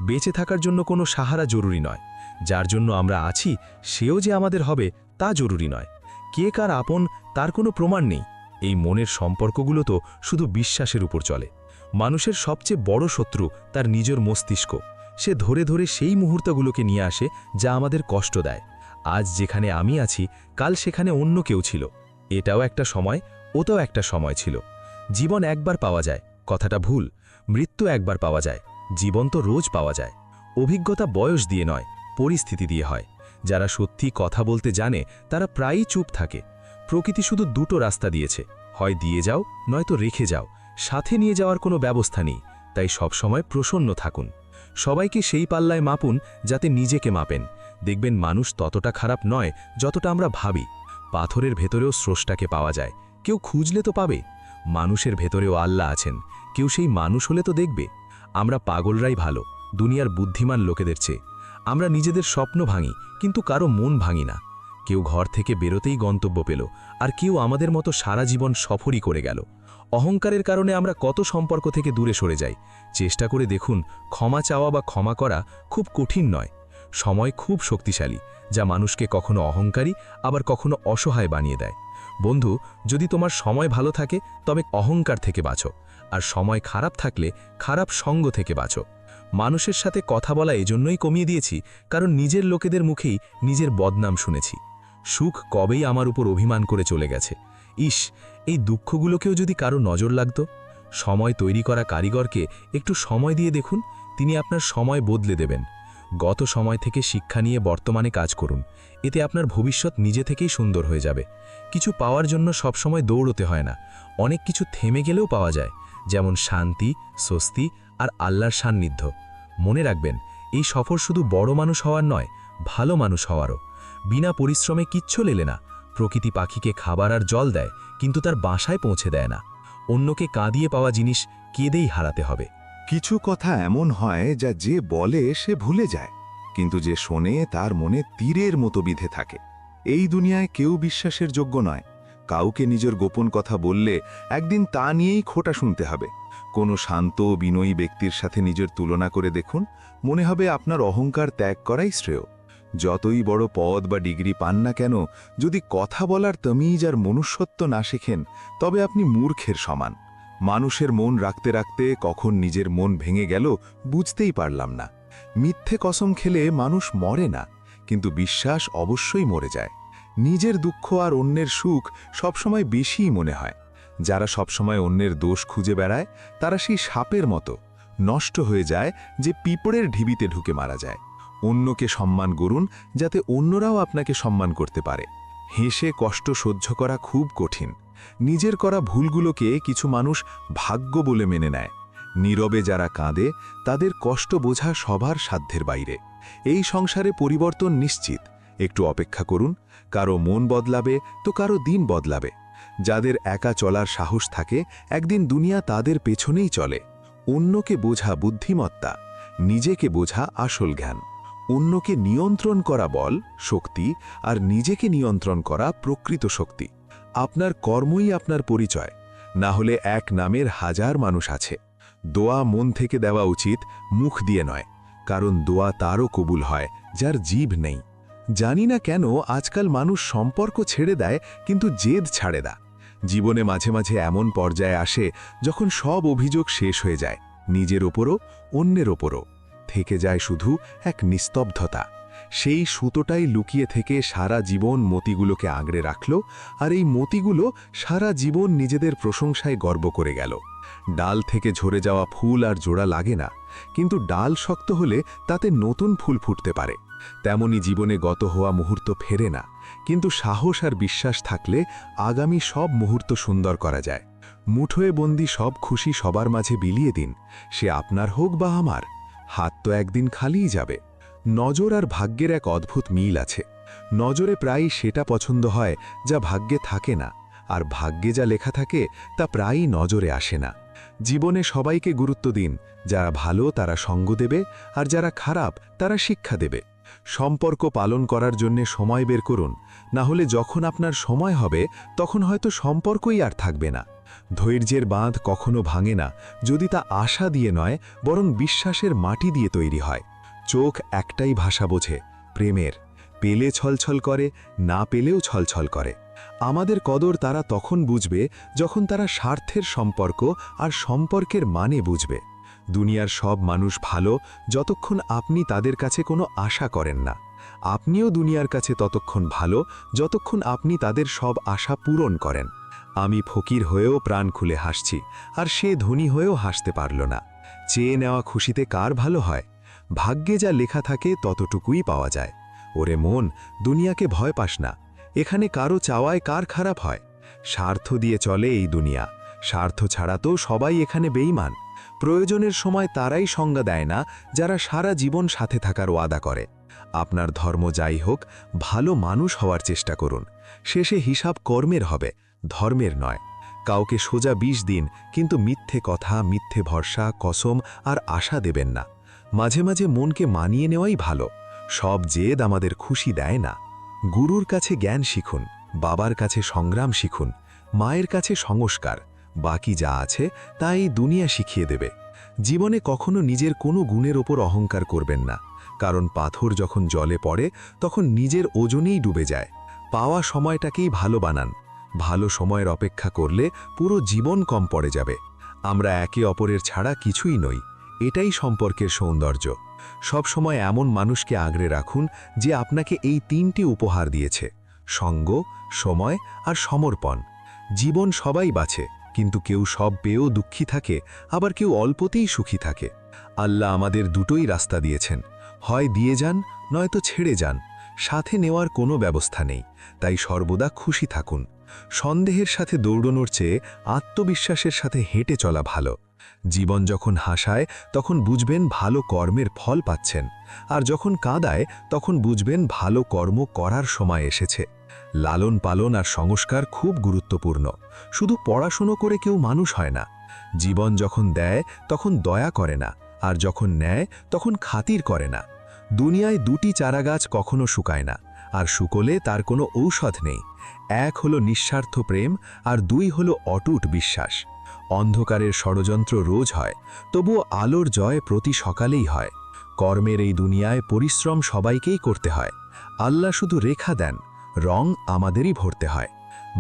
বেঁচে থাকার জন্য কোনো সাহারা জরুরি নয়, যার জন্য আমরা আছি সেও যে আমাদের হবে তা জরুরি নয়। কে কার আপন তার কোনো প্রমাণ নেই। এই মনের সম্পর্কগুলো তো শুধু বিশ্বাসের উপর চলে। মানুষের সবচেয়ে বড় শত্রু তার নিজের মস্তিষ্ক। সে ধরে ধরে সেই মুহূর্তগুলোকে নিয়ে আসে যা আমাদের কষ্ট দেয়। আজ যেখানে আমি আছি, কাল সেখানে অন্য কেউ ছিল। এটাও একটা সময়, ওটাও একটা সময় ছিল। জীবন একবার পাওয়া যায়, কথাটা ভুল। মৃত্যু একবার পাওয়া যায়, জীবন তো রোজ পাওয়া যায়। অভিজ্ঞতা বয়স দিয়ে নয়, পরিস্থিতি দিয়ে হয়। যারা সত্যি কথা বলতে জানে তারা প্রায়ই চুপ থাকে। প্রকৃতি শুধু দুটো রাস্তা দিয়েছে, হয় দিয়ে যাও নয়তো রেখে যাও। সাথে নিয়ে যাওয়ার কোনো ব্যবস্থা নেই, তাই সবসময় প্রসন্ন থাকুন। সবাইকে সেই পাল্লায় মাপুন যাতে নিজেকে মাপেন। দেখবেন মানুষ ততটা খারাপ নয় যতটা আমরা ভাবি। পাথরের ভেতরেও স্রষ্টাকে পাওয়া যায়, কেউ খুঁজলে তো পাবে। মানুষের ভেতরেও আল্লাহ আছেন, কেউ সেই মানুষ হলে তো দেখবে। আমরা পাগলরাই ভালো দুনিয়ার বুদ্ধিমান লোকেদের চেয়ে। আমরা নিজেদের স্বপ্ন ভাঙি, কিন্তু কারো মন ভাঙি না। কেউ ঘর থেকে বেরোতেই গন্তব্য পেল, আর কেউ আমাদের মতো সারা জীবন সফরই করে গেল। অহংকারের কারণে আমরা কত সম্পর্ক থেকে দূরে সরে যাই। চেষ্টা করে দেখুন, ক্ষমা চাওয়া বা ক্ষমা করা খুব কঠিন নয়। সময় খুব শক্তিশালী, যা মানুষকে কখনো অহংকারী আবার কখনো অসহায় বানিয়ে দেয়। বন্ধু, যদি তোমার সময় ভালো থাকে তবে অহংকার থেকে বাঁচো, আর সময় খারাপ থাকলে খারাপ সঙ্গ থেকে বাঁচো। মানুষের সাথে কথা বলা এজন্যই কমিয়ে দিয়েছি, কারণ নিজের লোকেদের মুখেই নিজের বদনাম শুনেছি। সুখ কবেই আমার উপর অভিমান করে চলে গেছে। ইস, এই দুঃখগুলোকেও যদি কারো নজর লাগত। সময় তৈরি করা কারিগরকে একটু সময় দিয়ে দেখুন, তিনি আপনার সময় বদলে দেবেন। গত সময় থেকে শিক্ষা নিয়ে বর্তমানে কাজ করুন, এতে আপনার ভবিষ্যৎ নিজে থেকেই সুন্দর হয়ে যাবে। কিছু পাওয়ার জন্য সবসময় দৌড়তে হয় না, অনেক কিছু থেমে গেলেও পাওয়া যায়, যেমন শান্তি, স্বস্তি আর আল্লাহর সান্নিধ্য। মনে রাখবেন, এই সফর শুধু বড় মানুষ হওয়ার নয়, ভালো মানুষ হওয়ারও। বিনা পরিশ্রমে কিচ্ছু লেলে না। প্রকৃতি পাখিকে খাবার আর জল দেয়, কিন্তু তার বাসায় পৌঁছে দেয় না। অন্যকে কাঁদিয়ে পাওয়া জিনিস কেঁদেই হারাতে হবে। কিছু কথা এমন হয় যা যে বলে সে ভুলে যায়, কিন্তু যে শোনে তার মনে তীরের মতো বিঁধে থাকে। এই দুনিয়ায় কেউ বিশ্বাসের যোগ্য নয়। কাউকে নিজের গোপন কথা বললে একদিন তা নিয়েই খোটা শুনতে হবে। কোনো শান্ত বিনয়ী ব্যক্তির সাথে নিজের তুলনা করে দেখুন, মনে হবে আপনার অহংকার ত্যাগ করাই শ্রেয়। যতই বড় পদ বা ডিগ্রি পান না কেন, যদি কথা বলার তমিজ আর মনুষ্যত্ব না শেখেন, তবে আপনি মূর্খের সমান। মানুষের মন রাখতে রাখতে কখন নিজের মন ভেঙে গেল বুঝতেই পারলাম না। মিথ্যে কসম খেলে মানুষ মরে না, কিন্তু বিশ্বাস অবশ্যই মরে যায়। নিজের দুঃখ আর অন্যের সুখ সবসময় বেশিই মনে হয়। যারা সবসময় অন্যের দোষ খুঁজে বেড়ায়, তারা সেই সাপের মতো নষ্ট হয়ে যায় যে পিঁপড়ের ঢিবিতে ঢুকে মারা যায়। অন্যকে সম্মান করুন, যাতে অন্যরাও আপনাকে সম্মান করতে পারে। হেসে কষ্ট সহ্য করা খুব কঠিন। নিজের করা ভুলগুলোকে কিছু মানুষ ভাগ্য বলে মেনে নেয়। নীরবে যারা কাঁদে, তাদের কষ্ট বোঝা সবার সাধ্যের বাইরে। এই সংসারে পরিবর্তন নিশ্চিত। একটু অপেক্ষা করুন, কারো মন বদলাবে তো কারো দিন বদলাবে। যাদের একা চলার সাহস থাকে, একদিন দুনিয়া তাদের পেছনেই চলে। অন্যকে বোঝা বুদ্ধিমত্তা, নিজেকে বোঝা আসল জ্ঞান। অন্যকে নিয়ন্ত্রণ করা বল, শক্তি, আর নিজেকে নিয়ন্ত্রণ করা প্রকৃত শক্তি। আপনার কর্মই আপনার পরিচয়, না হলে এক নামের হাজার মানুষ আছে। দোয়া মন থেকে দেওয়া উচিত, মুখ দিয়ে নয়, কারণ দোয়া তারও কবুল হয় যার জিভ নেই। জানি না কেন আজকাল মানুষ সম্পর্ক ছেড়ে দেয়, কিন্তু জেদ ছাড়ে না। জীবনে মাঝে মাঝে এমন পর্যায়ে আসে যখন সব অভিযোগ শেষ হয়ে যায়, নিজের ওপরও অন্যের ওপরও। থেকে যায় শুধু এক নিস্তব্ধতা। সেই সুতোটাই লুকিয়ে থেকে সারা জীবন মতিগুলোকে আঁকড়ে রাখল, আর এই মতিগুলো সারা জীবন নিজেদের প্রশংসায় গর্ব করে গেল। ডাল থেকে ঝরে যাওয়া ফুল আর জোড়া লাগে না, কিন্তু ডাল শক্ত হলে তাতে নতুন ফুল ফুটতে পারে। তেমনি জীবনে গত হওয়া মুহূর্ত ফেরে না, কিন্তু সাহস আর বিশ্বাস থাকলে আগামী সব মুহূর্ত সুন্দর করা যায়। মুঠোয় বন্দি সব খুশি সবার মাঝে বিলিয়ে দিন, সে আপনার হোক বা আমার। হাত তো একদিন খালিই যাবে। নজর আর ভাগ্যের এক অদ্ভুত মিল আছে। নজরে প্রায়ই সেটা পছন্দ হয় যা ভাগ্যে থাকে না, আর ভাগ্যে যা লেখা থাকে তা প্রায়ই নজরে আসে না। জীবনে সবাইকে গুরুত্ব দিন, যারা ভালো তারা সঙ্গ দেবে, আর যারা খারাপ তারা শিক্ষা দেবে। সম্পর্ক পালন করার জন্য সময় বের করুন, না হলে যখন আপনার সময় হবে তখন হয়তো সম্পর্কই আর থাকবে না। ধৈর্যের বাঁধ কখনো ভাঙে না, যদি তা আশা দিয়ে নয়, বরং বিশ্বাসের মাটি দিয়ে তৈরি হয়। চোখ একটাই ভাষা বোঝে, প্রেমের। পেলে ছলছল করে, না পেলেও ছলছল করে। আমাদের কদর তারা তখন বুঝবে যখন তারা স্বার্থের সম্পর্ক আর সম্পর্কের মানে বুঝবে। দুনিয়ার সব মানুষ ভালো যতক্ষণ আপনি তাদের কাছে কোনো আশা করেন না। আপনিও দুনিয়ার কাছে ততক্ষণ ভালো যতক্ষণ আপনি তাদের সব আশা পূরণ করেন। আমি ফকির হয়েও প্রাণ খুলে হাসছি, আর সে ধনী হয়েও হাসতে পারল না। চেয়ে নেওয়া খুশিতে কার ভালো হয়? ভাগ্যে যা লেখা থাকে ততটুকুই পাওয়া যায়। ওরে মন, দুনিয়াকে ভয় পাস না। এখানে কারো চাওয়ায় কার খারাপ হয়? স্বার্থ দিয়ে চলে এই দুনিয়া, স্বার্থ ছাড়া তো সবাই এখানে বেঈমান। প্রয়োজনের সময় তারাই সংজ্ঞা দেয় না যারা সারা জীবন সাথে থাকার ওয়াদা করে। আপনার ধর্ম যাই হোক, ভালো মানুষ হওয়ার চেষ্টা করুন। শেষে হিসাব কর্মের হবে, ধর্মের নয়। কাউকে সোজা 20 দিন, কিন্তু মিথ্যে কথা, মিথ্যে ভরসা, কসম আর আশা দেবেন না। মাঝে মাঝে মনকে মানিয়ে নেওয়াই ভালো। সব জেদ আমাদের খুশি দেয় না। গুরুর কাছে জ্ঞান শিখুন, বাবার কাছে সংগ্রাম শিখুন, মায়ের কাছে সংস্কার, বাকি যা আছে তা এই দুনিয়া শিখিয়ে দেবে। জীবনে কখনো নিজের কোনো গুণের ওপর অহংকার করবেন না, কারণ পাথর যখন জলে পড়ে তখন নিজের ওজনেই ডুবে যায়। পাওয়া সময়টাকেই ভালো বানান, ভালো সময়ের অপেক্ষা করলে পুরো জীবন কম পড়ে যাবে। আমরা একে অপরের ছাড়া কিছুই নই, এটাই সম্পর্কের সৌন্দর্য। সব সময় এমন মানুষকে আগলে রাখুন যে আপনাকে এই 3টি উপহার দিয়েছে: সঙ্গ, সময় আর সমর্পণ। জীবন সবাই বাঁচে, কিন্তু কেউ সব পেয়েও দুঃখী থাকে, আবার কেউ অল্পতেই সুখী থাকে। আল্লাহ আমাদের দুটোই রাস্তা দিয়েছেন, হয় দিয়ে যান নয়তো ছেড়ে যান। সাথে নেওয়ার কোনো ব্যবস্থা নেই, তাই সর্বদা খুশি থাকুন। সন্দেহের সাথে দৌড়নোর চেয়ে আত্মবিশ্বাসের সাথে হেঁটে চলা ভালো। জীবন যখন হাসায় তখন বুঝবেন ভালো কর্মের ফল পাচ্ছেন, আর যখন কাঁদায় তখন বুঝবেন ভালো কর্ম করার সময় এসেছে। লালন পালন আর সংস্কার খুব গুরুত্বপূর্ণ। শুধু পড়াশুনো করে কেউ মানুষ হয় না। জীবন যখন দেয় তখন দয়া করে না, আর যখন নেয় তখন খাতির করে না। দুনিয়ায় 2টি চারাগাছ কখনো শুকায় না, আর শুকলে তার কোনো ঔষধ নেই। এক হলো নিঃস্বার্থ প্রেম, আর 2 হলো অটুট বিশ্বাস। অন্ধকারের ষড়যন্ত্র রোজ হয়, তবুও আলোর জয় প্রতি সকালেই হয়। কর্মের এই দুনিয়ায় পরিশ্রম সবাইকেই করতে হয়। আল্লাহ শুধু রেখা দেন, রং আমাদেরই ভরতে হয়।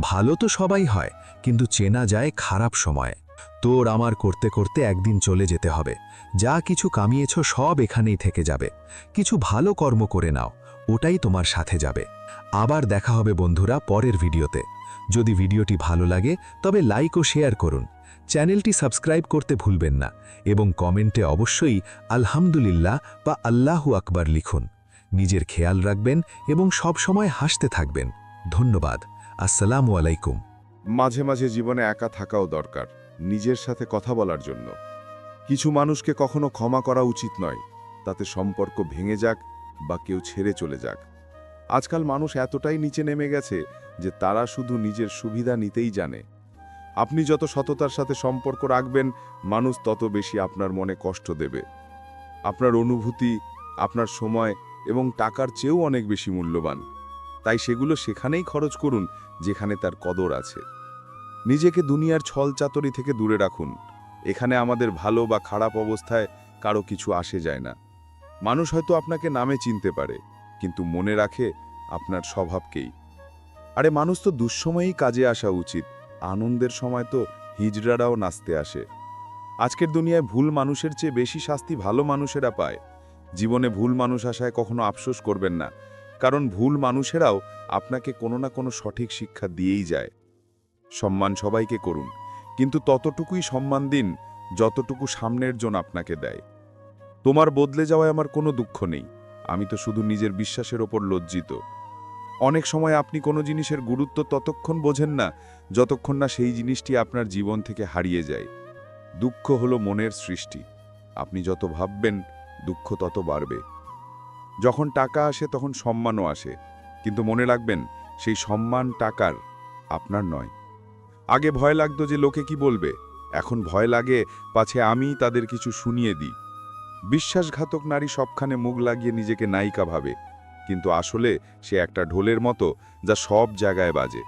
ভালো তো সবাই হয়, কিন্তু চেনা যায় খারাপ সময়ে। তোর আমার করতে করতে একদিন চলে যেতে হবে। যা কিছু কামিয়েছ সব এখানেই থেকে যাবে। কিছু ভালো কর্ম করে নাও, ওটাই তোমার সাথে যাবে। আবার দেখা হবে বন্ধুরা পরের ভিডিওতে। যদি ভিডিওটি ভালো লাগে তবে লাইক ও শেয়ার করুন। চ্যানেলটি সাবস্ক্রাইব করতে ভুলবেন না, এবং কমেন্টে অবশ্যই আলহামদুলিল্লাহ বা আল্লাহু আকবার লিখুন। নিজের খেয়াল রাখবেন এবং সব সময় হাসতে থাকবেন। ধন্যবাদ। আসসালামু আলাইকুম। মাঝে মাঝে জীবনে একা থাকাও দরকার, নিজের সাথে কথা বলার জন্য। কিছু মানুষকে কখনো ক্ষমা করা উচিত নয়, তাতে সম্পর্ক ভেঙে যাক বা কেউ ছেড়ে চলে যাক। আজকাল মানুষ এতটাই নিচে নেমে গেছে যে তারা শুধু নিজের সুবিধা নিতেই জানে। আপনি যত সততার সাথে সম্পর্ক রাখবেন, মানুষ তত বেশি আপনার মনে কষ্ট দেবে। আপনার অনুভূতি, আপনার সময় এবং টাকার চেয়েও অনেক বেশি মূল্যবান। তাই সেগুলো সেখানেই খরচ করুন যেখানে তার কদর আছে। নিজেকে দুনিয়ার ছলচাতুরি থেকে দূরে রাখুন। এখানে আমাদের ভালো বা খারাপ অবস্থায় কারো কিছু আসে যায় না। মানুষ হয়তো আপনাকে নামে চিনতে পারে, কিন্তু মনে রাখে আপনার স্বভাবকেই। আরে মানুষ তো দুঃসময়েই কাজে আসা উচিত, আনন্দের সময় তো হিজড়ারাও নাচতে আসে। আজকের দুনিয়ায় ভুল মানুষের চেয়ে বেশি শাস্তি ভালো মানুষেরা পায়। জীবনে ভুল মানুষ আসায় কখনো আফসোস করবেন না, কারণ ভুল মানুষেরাও আপনাকে কোনো না কোনো সঠিক শিক্ষা দিয়েই যায়। সম্মান সবাইকে করুন, কিন্তু ততটুকুই সম্মান দিন যতটুকু সামনের জন আপনাকে দেয়। তোমার বদলে যাওয়ায় আমার কোনো দুঃখ নেই, আমি তো শুধু নিজের বিশ্বাসের ওপর লজ্জিত। অনেক সময় আপনি কোনো জিনিসের গুরুত্ব ততক্ষণ বোঝেন না যতক্ষণ না সেই জিনিসটি আপনার জীবন থেকে হারিয়ে যায়। দুঃখ হলো মনের সৃষ্টি, আপনি যত ভাববেন দুঃখ তত বাড়বে। যখন টাকা আসে তখন সম্মানও আসে, কিন্তু মনে রাখবেন সেই সম্মান টাকার, আপনার নয়। আগে ভয় লাগতো যে লোকে কি বলবে, এখন ভয় লাগে পাছে আমি তাদের কিছু শুনিয়ে দিই। বিশ্বাসঘাতক নারী সবখানে মুখ লাগিয়ে নিজেকে নায়িকা ভাবে, কিন্তু আসলে সে একটা ঢোলের মতো যা সব জায়গায় বাজে।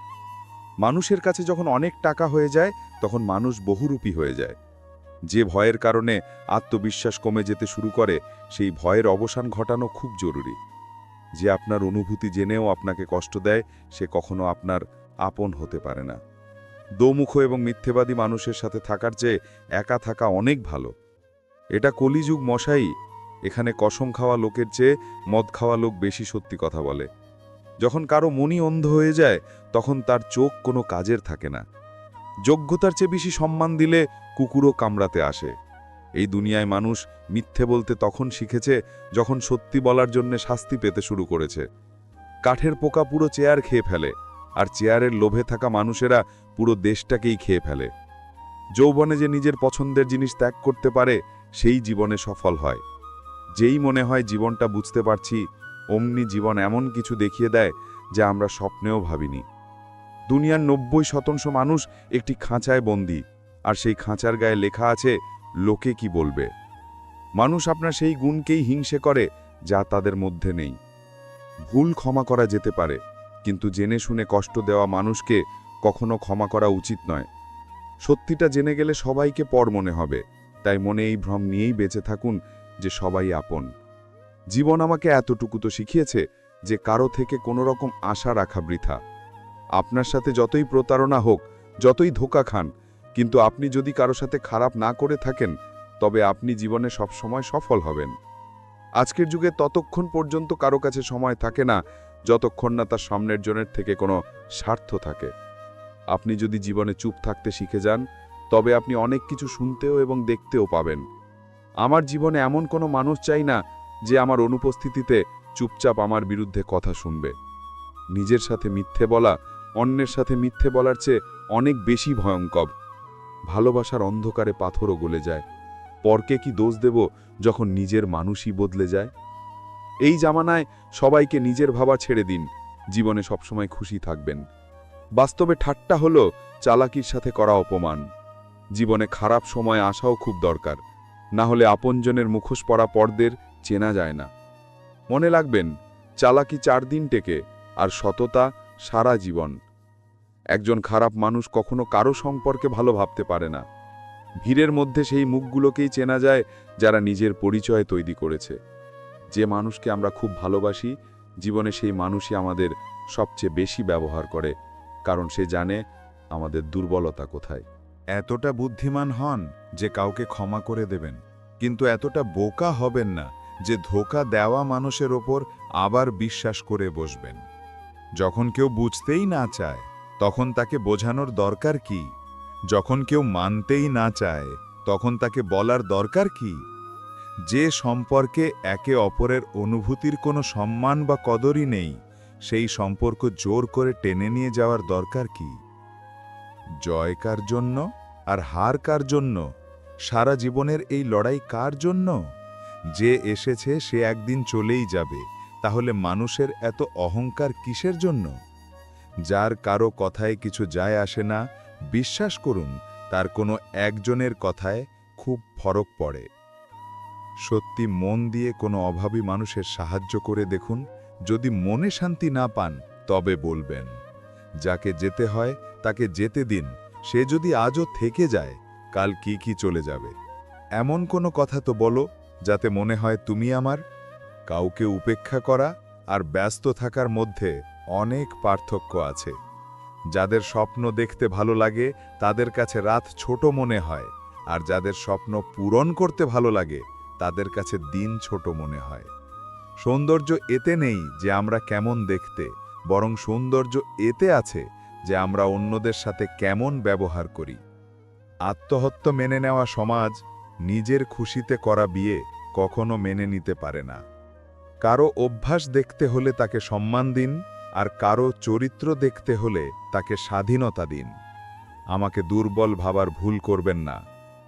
মানুষের কাছে যখন অনেক টাকা হয়ে যায় তখন মানুষ বহুরূপী হয়ে যায়। যে ভয়ের কারণে আত্মবিশ্বাস কমে যেতে শুরু করে, সেই ভয়ের অবসান ঘটানো খুব জরুরি। যে আপনার অনুভূতি জেনেও আপনাকে কষ্ট দেয়, সে কখনো আপনার আপন হতে পারে না। দোমুখ এবং মিথ্যেবাদী মানুষের সাথে থাকার চেয়ে একা থাকা অনেক ভালো। এটা কলিযুগ মশাই, এখানে কসম খাওয়া লোকের চেয়ে মদ খাওয়া লোক বেশি সত্যি কথা বলে। যখন কারো মনই অন্ধ হয়ে যায় তখন তার চোখ কোনো কাজের থাকে না। যোগ্যতার চেয়ে বেশি সম্মান দিলে কুকুরও কামড়াতে আসে। এই দুনিয়ায় মানুষ মিথ্যে বলতে তখন শিখেছে যখন সত্যি বলার জন্য শাস্তি পেতে শুরু করেছে। কাঠের পোকা পুরো চেয়ার খেয়ে ফেলে, আর চেয়ারের লোভে থাকা মানুষেরা পুরো দেশটাকেই খেয়ে ফেলে। যৌবনে যে নিজের পছন্দের জিনিস ত্যাগ করতে পারে সেই জীবনে সফল হয়। যেই মনে হয় জীবনটা বুঝতে পারছি, অমনি জীবন এমন কিছু দেখিয়ে দেয় যা আমরা স্বপ্নেও ভাবিনি। দুনিয়ার 90% মানুষ একটি খাঁচায় বন্দী, আর সেই খাঁচার গায়ে লেখা আছে লোকে কি বলবে। মানুষ আপনার সেই গুণকেই হিংসে করে যা তাদের মধ্যে নেই। ভুল ক্ষমা করা যেতে পারে, কিন্তু জেনে শুনে কষ্ট দেওয়া মানুষকে কখনো ক্ষমা করা উচিত নয়। সত্যিটা জেনে গেলে সবাইকে পর মনে হবে, তাই মনে এই ভ্রম নিয়েই বেঁচে থাকুন যে সবাই আপন। জীবন আমাকে এতটুকু তো শিখিয়েছে যে কারো থেকে কোনো রকম আশা রাখা বৃথা। আপনার সাথে যতই প্রতারণা হোক, যতই ধোঁকা খান, কিন্তু আপনি যদি কারো সাথে খারাপ না করে থাকেন, তবে আপনি জীবনে সবসময় সফল হবেন। আজকের যুগে ততক্ষণ পর্যন্ত কারো কাছে সময় থাকে না যতক্ষণ না তার সামনের জনের থেকে কোনো স্বার্থ থাকে। আপনি যদি জীবনে চুপ থাকতে শিখে যান, তবে আপনি অনেক কিছু শুনতেও এবং দেখতেও পাবেন। আমার জীবনে এমন কোনো মানুষ চাই না যে আমার অনুপস্থিতিতে চুপচাপ আমার বিরুদ্ধে কথা শুনবে। নিজের সাথে মিথ্যে বলা অন্যের সাথে মিথ্যে বলার চেয়ে অনেক বেশি ভয়ঙ্কর। ভালোবাসার অন্ধকারে পাথরও গলে যায়। পরকে কি দোষ দেব যখন নিজের মানুষই বদলে যায়? এই জামানায় সবাইকে নিজের ভাবা ছেড়ে দিন, জীবনে সবসময় খুশি থাকবেন। বাস্তবে ঠাট্টা হলো চালাকির সাথে করা অপমান। জীবনে খারাপ সময় আসাও খুব দরকার, না হলে আপনজনের মুখোশ পরা পরদের চেনা যায় না। মনে রাখবেন, চালাকি 4 দিন টেকে, আর সততা সারা জীবন। একজন খারাপ মানুষ কখনো কারো সম্পর্কে ভালো ভাবতে পারে না। ভিড়ের মধ্যে সেই মুখগুলোকেই চেনা যায় যারা নিজের পরিচয় তৈরি করেছে। যে মানুষকে আমরা খুব ভালোবাসি, জীবনে সেই মানুষই আমাদের সবচেয়ে বেশি ব্যবহার করে, কারণ সে জানে আমাদের দুর্বলতা কোথায়। এতটা বুদ্ধিমান হন যে কাউকে ক্ষমা করে দেবেন, কিন্তু এতটা বোকা হবেন না যে ধোঁকা দেওয়া মানুষের ওপর আবার বিশ্বাস করে বসবেন। যখন কেউ বুঝতেই না চায়, তখন তাকে বোঝানোর দরকার কি? যখন কেউ মানতেই না চায়, তখন তাকে বলার দরকার কি? যে সম্পর্কে একে অপরের অনুভূতির কোনো সম্মান বা কদরই নেই, সেই সম্পর্ক জোর করে টেনে নিয়ে যাওয়ার দরকার কি? জয় কার জন্য আর হার কার জন্য? সারা জীবনের এই লড়াই কার জন্য? যে এসেছে সে একদিন চলেই যাবে, তাহলে মানুষের এত অহংকার কিসের জন্য? যার কারো কথায় কিছু যায় আসে না, বিশ্বাস করুন তার কোনো একজনের কথায় খুব ফরক পড়ে। সত্যি মন দিয়ে কোনো অভাবী মানুষের সাহায্য করে দেখুন, যদি মনে শান্তি না পান তবে বলবেন। যাকে যেতে হয় তাকে যেতে দিন, সে যদি আজও থেকে যায়, কাল কি চলে যাবে। এমন কোনো কথা তো বলো যাতে মনে হয় তুমি আমার। কাউকে উপেক্ষা করা আর ব্যস্ত থাকার মধ্যে অনেক পার্থক্য আছে। যাদের স্বপ্ন দেখতে ভালো লাগে তাদের কাছে রাত ছোট মনে হয়, আর যাদের স্বপ্ন পূরণ করতে ভালো লাগে তাদের কাছে দিন ছোট মনে হয়। সৌন্দর্য এতে নেই যে আমরা কেমন দেখতে, বরং সৌন্দর্য এতে আছে যে আমরা অন্যদের সাথে কেমন ব্যবহার করি। আত্মহত্যা মেনে নেওয়া সমাজ নিজের খুশিতে করা বিয়ে কখনো মেনে নিতে পারে না। কারো অভ্যাস দেখতে হলে তাকে সম্মান দিন, আর কারো চরিত্র দেখতে হলে তাকে স্বাধীনতা দিন। আমাকে দুর্বল ভাবার ভুল করবেন না।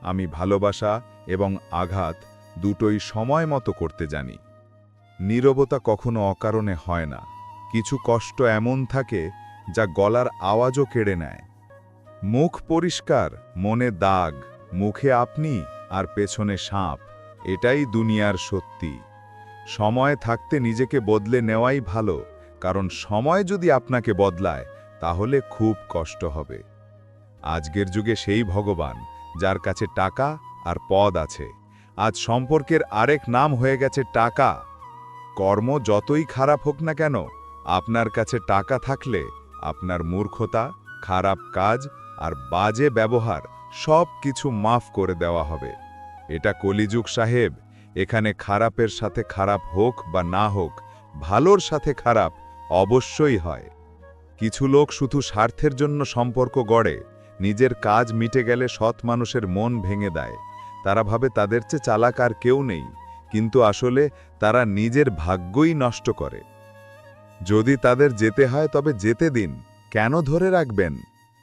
আমি ভালোবাসা এবং আঘাত দুটোই সময় মতো করতে জানি। নীরবতা কখনো অকারণে হয় না। কিছু কষ্ট এমন থাকে যা গলার আওয়াজও কেড়ে নেয়। মুখ পরিষ্কার, মনে দাগ, মুখে আপনি আর পেছনে সাপ, এটাই দুনিয়ার সত্যি। সময় থাকতে নিজেকে বদলে নেওয়াই ভালো, কারণ সময় যদি আপনাকে বদলায় তাহলে খুব কষ্ট হবে। আজকের যুগে সেই ভগবান যার কাছে টাকা আর পদ আছে। আজ সম্পর্কের আরেক নাম হয়ে গেছে টাকা। কর্ম যতই খারাপ হোক না কেন, আপনার কাছে টাকা থাকলে আপনার মূর্খতা, খারাপ কাজ আর বাজে ব্যবহার সব কিছু মাফ করে দেওয়া হবে। এটা কলিযুগ সাহেব। এখানে খারাপের সাথে খারাপ হোক বা না হোক, ভালোর সাথে খারাপ অবশ্যই হয়। কিছু লোক শুধু স্বার্থের জন্য সম্পর্ক গড়ে, নিজের কাজ মিটে গেলে সৎ মানুষের মন ভেঙে দেয়। তারা ভাবে তাদের চেয়ে চালাক আর কেউ নেই, কিন্তু আসলে তারা নিজের ভাগ্যই নষ্ট করে। যদি তাদের যেতে হয় তবে যেতে দিন, কেন ধরে রাখবেন?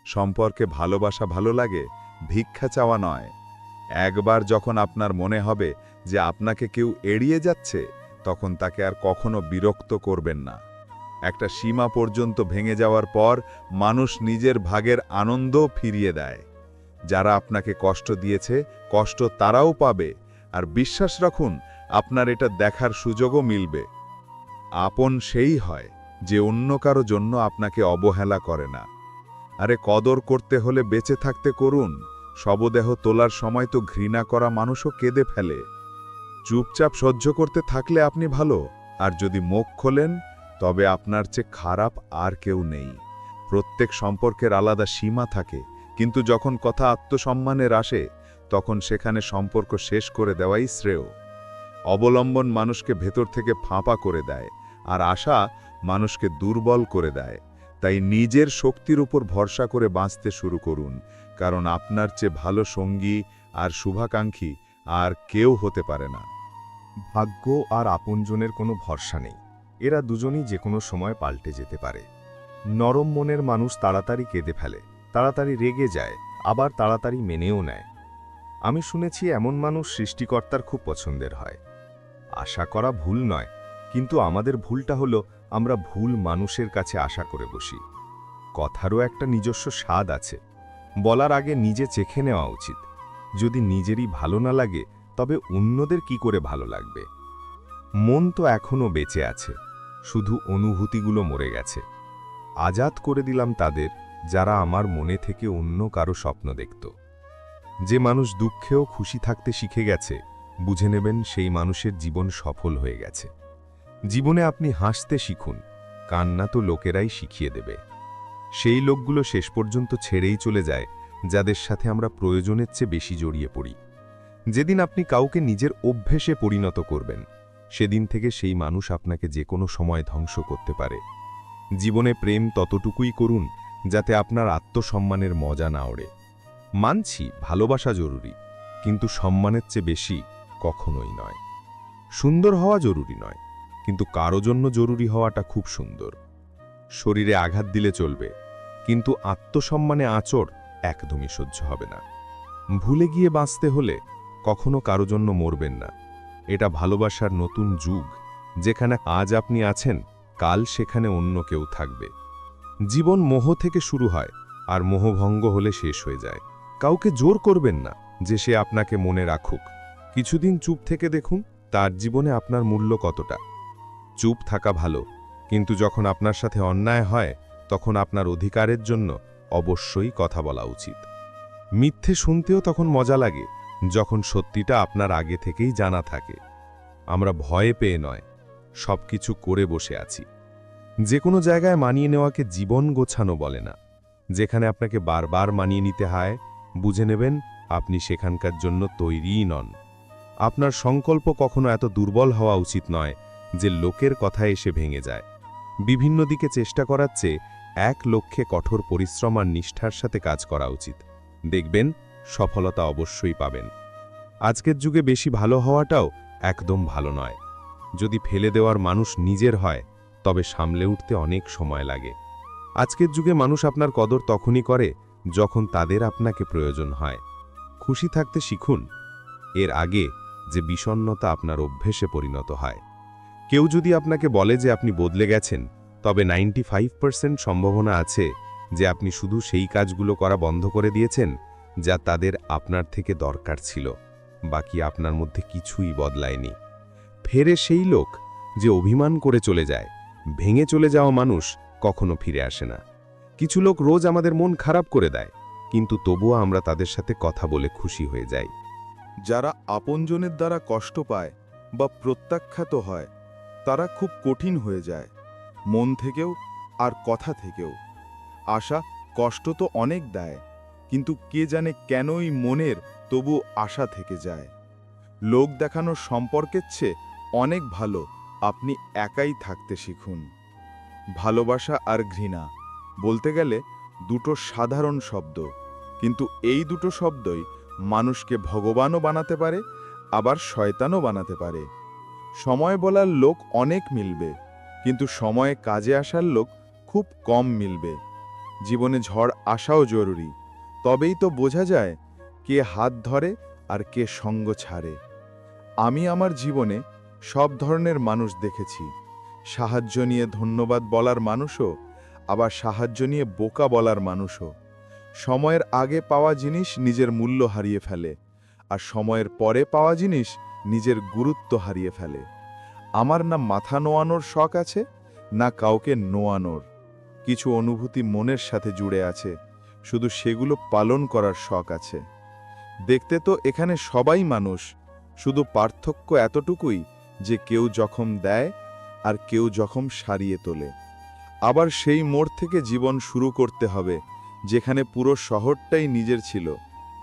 সম্পর্কে ভালোবাসা ভালো লাগে, ভিক্ষা চাওয়া নয়। একবার যখন আপনার মনে হবে যে আপনাকে কেউ এড়িয়ে যাচ্ছে, তখন তাকে আর কখনো বিরক্ত করবেন না। একটা সীমা পর্যন্ত ভেঙে যাওয়ার পর মানুষ নিজের ভাগের আনন্দও ফিরিয়ে দেয়। যারা আপনাকে কষ্ট দিয়েছে, কষ্ট তারাও পাবে, আর বিশ্বাস রাখুন আপনার এটা দেখার সুযোগও মিলবে। আপন সেই হয় যে অন্য কারো জন্য আপনাকে অবহেলা করে না। আরে কদর করতে হলে বেঁচে থাকতে করুন, শবদেহ তোলার সময় তো ঘৃণা করা মানুষও কেঁদে ফেলে। চুপচাপ সহ্য করতে থাকলে আপনি ভালো, আর যদি মুখ খোলেন তবে আপনার চেয়ে খারাপ আর কেউ নেই। প্রত্যেক সম্পর্কের আলাদা সীমা থাকে, কিন্তু যখন কথা আত্মসম্মানের আসে তখন সেখানে সম্পর্ক শেষ করে দেওয়াই শ্রেয়। অবলম্বন মানুষকে ভেতর থেকে ফাঁপা করে দেয়, আর আশা মানুষকে দুর্বল করে দেয়। তাই নিজের শক্তির উপর ভরসা করে বাঁচতে শুরু করুন, কারণ আপনার চেয়ে ভালো সঙ্গী আর শুভাকাঙ্ক্ষী আর কেউ হতে পারে না। ভাগ্য আর আপনজনের কোনো ভরসা নেই, এরা দুজনই যে কোনো সময় পাল্টে যেতে পারে। নরম মনের মানুষ তাড়াতাড়ি কেঁদে ফেলে, তাড়াতাড়ি রেগে যায়, আবার তাড়াতাড়ি মেনেও নেয়। আমি শুনেছি এমন মানুষ সৃষ্টিকর্তার খুব পছন্দের হয়। আশা করা ভুল নয়, কিন্তু আমাদের ভুলটা হলো আমরা ভুল মানুষের কাছে আশা করে বসি। কথারও একটা নিজস্ব স্বাদ আছে, বলার আগে নিজে চেখে নেওয়া উচিত। যদি নিজেরই ভালো না লাগে তবে অন্যদের কি করে ভালো লাগবে? মন তো এখনও বেঁচে আছে, শুধু অনুভূতিগুলো মরে গেছে। আজাদ করে দিলাম তাদের যারা আমার মনে থেকে অন্য কারো স্বপ্ন দেখত। যে মানুষ দুঃখেও খুশি থাকতে শিখে গেছে, বুঝে নেবেন সেই মানুষের জীবন সফল হয়ে গেছে। জীবনে আপনি হাসতে শিখুন, কান্না তো লোকেরাই শিখিয়ে দেবে। সেই লোকগুলো শেষ পর্যন্ত ছেড়েই চলে যায় যাদের সাথে আমরা প্রয়োজনের চেয়ে বেশি জড়িয়ে পড়ি। যেদিন আপনি কাউকে নিজের অভ্যেসে পরিণত করবেন, সেদিন থেকে সেই মানুষ আপনাকে যে কোনো সময় ধ্বংস করতে পারে। জীবনে প্রেম ততটুকুই করুন যাতে আপনার আত্মসম্মানের মজা না ওড়ে। মানছি ভালোবাসা জরুরি, কিন্তু সম্মানের চেয়ে বেশি কখনোই নয়। সুন্দর হওয়া জরুরি নয়, কিন্তু কারো জন্য জরুরি হওয়াটা খুব সুন্দর। শরীরে আঘাত দিলে চলবে, কিন্তু আত্মসম্মানে আঁচড় একদমই সহ্য হবে না। ভুলে গিয়ে বাঁচতে হলে কখনো কারো জন্য মরবেন না। এটা ভালোবাসার নতুন যুগ, যেখানে আজ আপনি আছেন, কাল সেখানে অন্য কেউ থাকবে। জীবন মোহ থেকে শুরু হয়, আর মোহভঙ্গ হলে শেষ হয়ে যায়। কাউকে জোর করবেন না যে সে আপনাকে মনে রাখুক। কিছুদিন চুপ থেকে দেখুন তার জীবনে আপনার মূল্য কতটা। চুপ থাকা ভালো, কিন্তু যখন আপনার সাথে অন্যায় হয় তখন আপনার অধিকারের জন্য অবশ্যই কথা বলা উচিত। মিথ্যে শুনতেও তখন মজা লাগে যখন সত্যিটা আপনার আগে থেকেই জানা থাকে। আমরা ভয়ে পেয়ে নয়, সবকিছু করে বসে আছি। যে কোনো জায়গায় মানিয়ে নেওয়াকে জীবন গোছানো বলে না। যেখানে আপনাকে বারবার মানিয়ে নিতে হয়, বুঝে নেবেন আপনি সেখানকার জন্য তৈরিই নন। আপনার সংকল্প কখনো এত দুর্বল হওয়া উচিত নয় যে লোকের কথা এসে ভেঙে যায়। বিভিন্ন দিকে চেষ্টা করার চেয়ে এক লক্ষ্যে কঠোর পরিশ্রম আর নিষ্ঠার সাথে কাজ করা উচিত। দেখবেন সফলতা অবশ্যই পাবেন। আজকের যুগে বেশি ভালো হওয়াটাও একদম ভালো নয়। যদি ফেলে দেওয়ার মানুষ নিজের হয় তবে সামলে উঠতে অনেক সময় লাগে। আজকের যুগে মানুষ আপনার কদর তখনই করে যখন তাদের আপনাকে প্রয়োজন হয়। খুশি থাকতে শিখুন, এর আগে যে বিষণ্ণতা আপনার অভ্যেসে পরিণত হয়। কেউ যদি আপনাকে বলে যে আপনি বদলে গেছেন, তবে 95% সম্ভাবনা আছে যে আপনি শুধু সেই কাজগুলো করা বন্ধ করে দিয়েছেন যা তাদের আপনার থেকে দরকার ছিল। বাকি আপনার মধ্যে কিছুই বদলায়নি। ফেরে সেই লোক যে অভিমান করে চলে যায়। ভেঙে চলে যাওয়া মানুষ কখনো ফিরে আসে না। কিছু লোক রোজ আমাদের মন খারাপ করে দেয়, কিন্তু তবুও আমরা তাদের সাথে কথা বলে খুশি হয়ে যাই। যারা আপনজনের দ্বারা কষ্ট পায় বা প্রত্যাখ্যাত হয়, তারা খুব কঠিন হয়ে যায়, মন থেকেও আর কথা থেকেও। আশা কষ্ট তো অনেক দেয়, কিন্তু কে জানে কেনই মনের তবু আশা থেকে যায়। লোক দেখানোর সম্পর্কের চেয়ে অনেক ভালো আপনি একাই থাকতে শিখুন। ভালোবাসা আর ঘৃণা বলতে গেলে দুটো সাধারণ শব্দ, কিন্তু এই দুটো শব্দই মানুষকে ভগবানও বানাতে পারে, আবার শয়তানও বানাতে পারে। সময় বলার লোক অনেক মিলবে, কিন্তু সময়ে কাজে আসার লোক খুব কম মিলবে। জীবনে ঝড় আসাও জরুরি, তবেই তো বোঝা যায় কে হাত ধরে আর কে সঙ্গ ছাড়ে। আমি আমার জীবনে সব ধরনের মানুষ দেখেছি। সাহায্য নিয়ে ধন্যবাদ বলার মানুষও, আবার সাহায্য নিয়ে বোকা বলার মানুষও। সময়ের আগে পাওয়া জিনিস নিজের মূল্য হারিয়ে ফেলে, আর সময়ের পরে পাওয়া জিনিস নিজের গুরুত্ব হারিয়ে ফেলে। আমার না মাথা নোয়ানোর শখ আছে, না কাউকে নোয়ানোর। কিছু অনুভূতি মনের সাথে জুড়ে আছে, শুধু সেগুলো পালন করার শখ আছে। দেখতে তো এখানে সবাই মানুষ, শুধু পার্থক্য এতটুকুই যে কেউ জখম দেয় আর কেউ জখম সারিয়ে তোলে। আবার সেই মোড় থেকে জীবন শুরু করতে হবে, যেখানে পুরো শহরটাই নিজের ছিল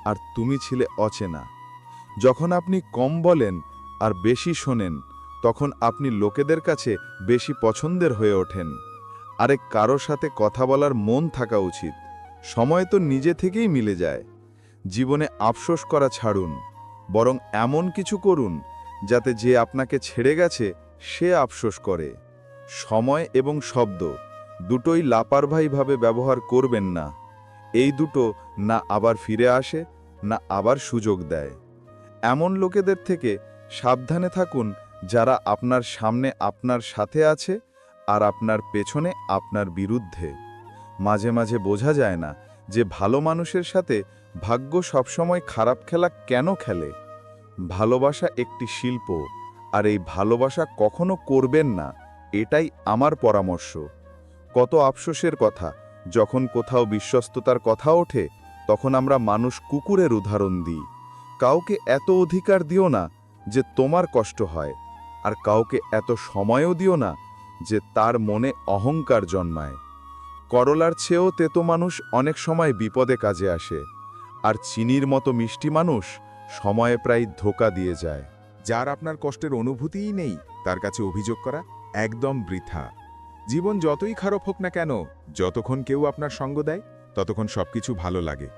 আর তুমি ছিলে অচেনা। যখন আপনি কম বলেন আর বেশি শোনেন, তখন আপনি লোকেদের কাছে বেশি পছন্দের হয়ে ওঠেন। আরেক কারো সাথে কথা বলার মন থাকা উচিত। সময় তো নিজে থেকেই মিলে যায়। জীবনে আফসোস করা ছাড়ুন, বরং এমন কিছু করুন যাতে যে আপনাকে ছেড়ে গেছে সে আফসোস করে। সময় এবং শব্দ দুটোই লাপারভাইভাবে ব্যবহার করবেন না। এই দুটো না আবার ফিরে আসে, না আবার সুযোগ দেয়। এমন লোকেদের থেকে সাবধানে থাকুন যারা আপনার সামনে আপনার সাথে আছে আর আপনার পেছনে আপনার বিরুদ্ধে। মাঝে মাঝে বোঝা যায় না যে ভালো মানুষের সাথে ভাগ্য সবসময় খারাপ খেলা কেন খেলে। ভালোবাসা একটি শিল্প, আর এই ভালোবাসা কখনো করবেন না, এটাই আমার পরামর্শ। কত আফসোসের কথা, যখন কোথাও বিশ্বস্ততার কথা ওঠে তখন আমরা মানুষ কুকুরের উদাহরণ দিই। কাউকে এত অধিকার দিও না যে তোমার কষ্ট হয়, আর কাউকে এত সময়ও দিও না যে তার মনে অহংকার জন্মায়। করলার চেয়েও তেতো মানুষ অনেক সময় বিপদে কাজে আসে, আর চিনির মতো মিষ্টি মানুষ সময়ে প্রায় ধোঁকা দিয়ে যায়। যার আপনার কষ্টের অনুভূতিই নেই, তার কাছে অভিযোগ করা একদম বৃথা। জীবন যতই খারাপ হোক না কেন, যতক্ষণ কেউ আপনার সঙ্গ দেয় ততক্ষণ সবকিছু ভালো লাগে।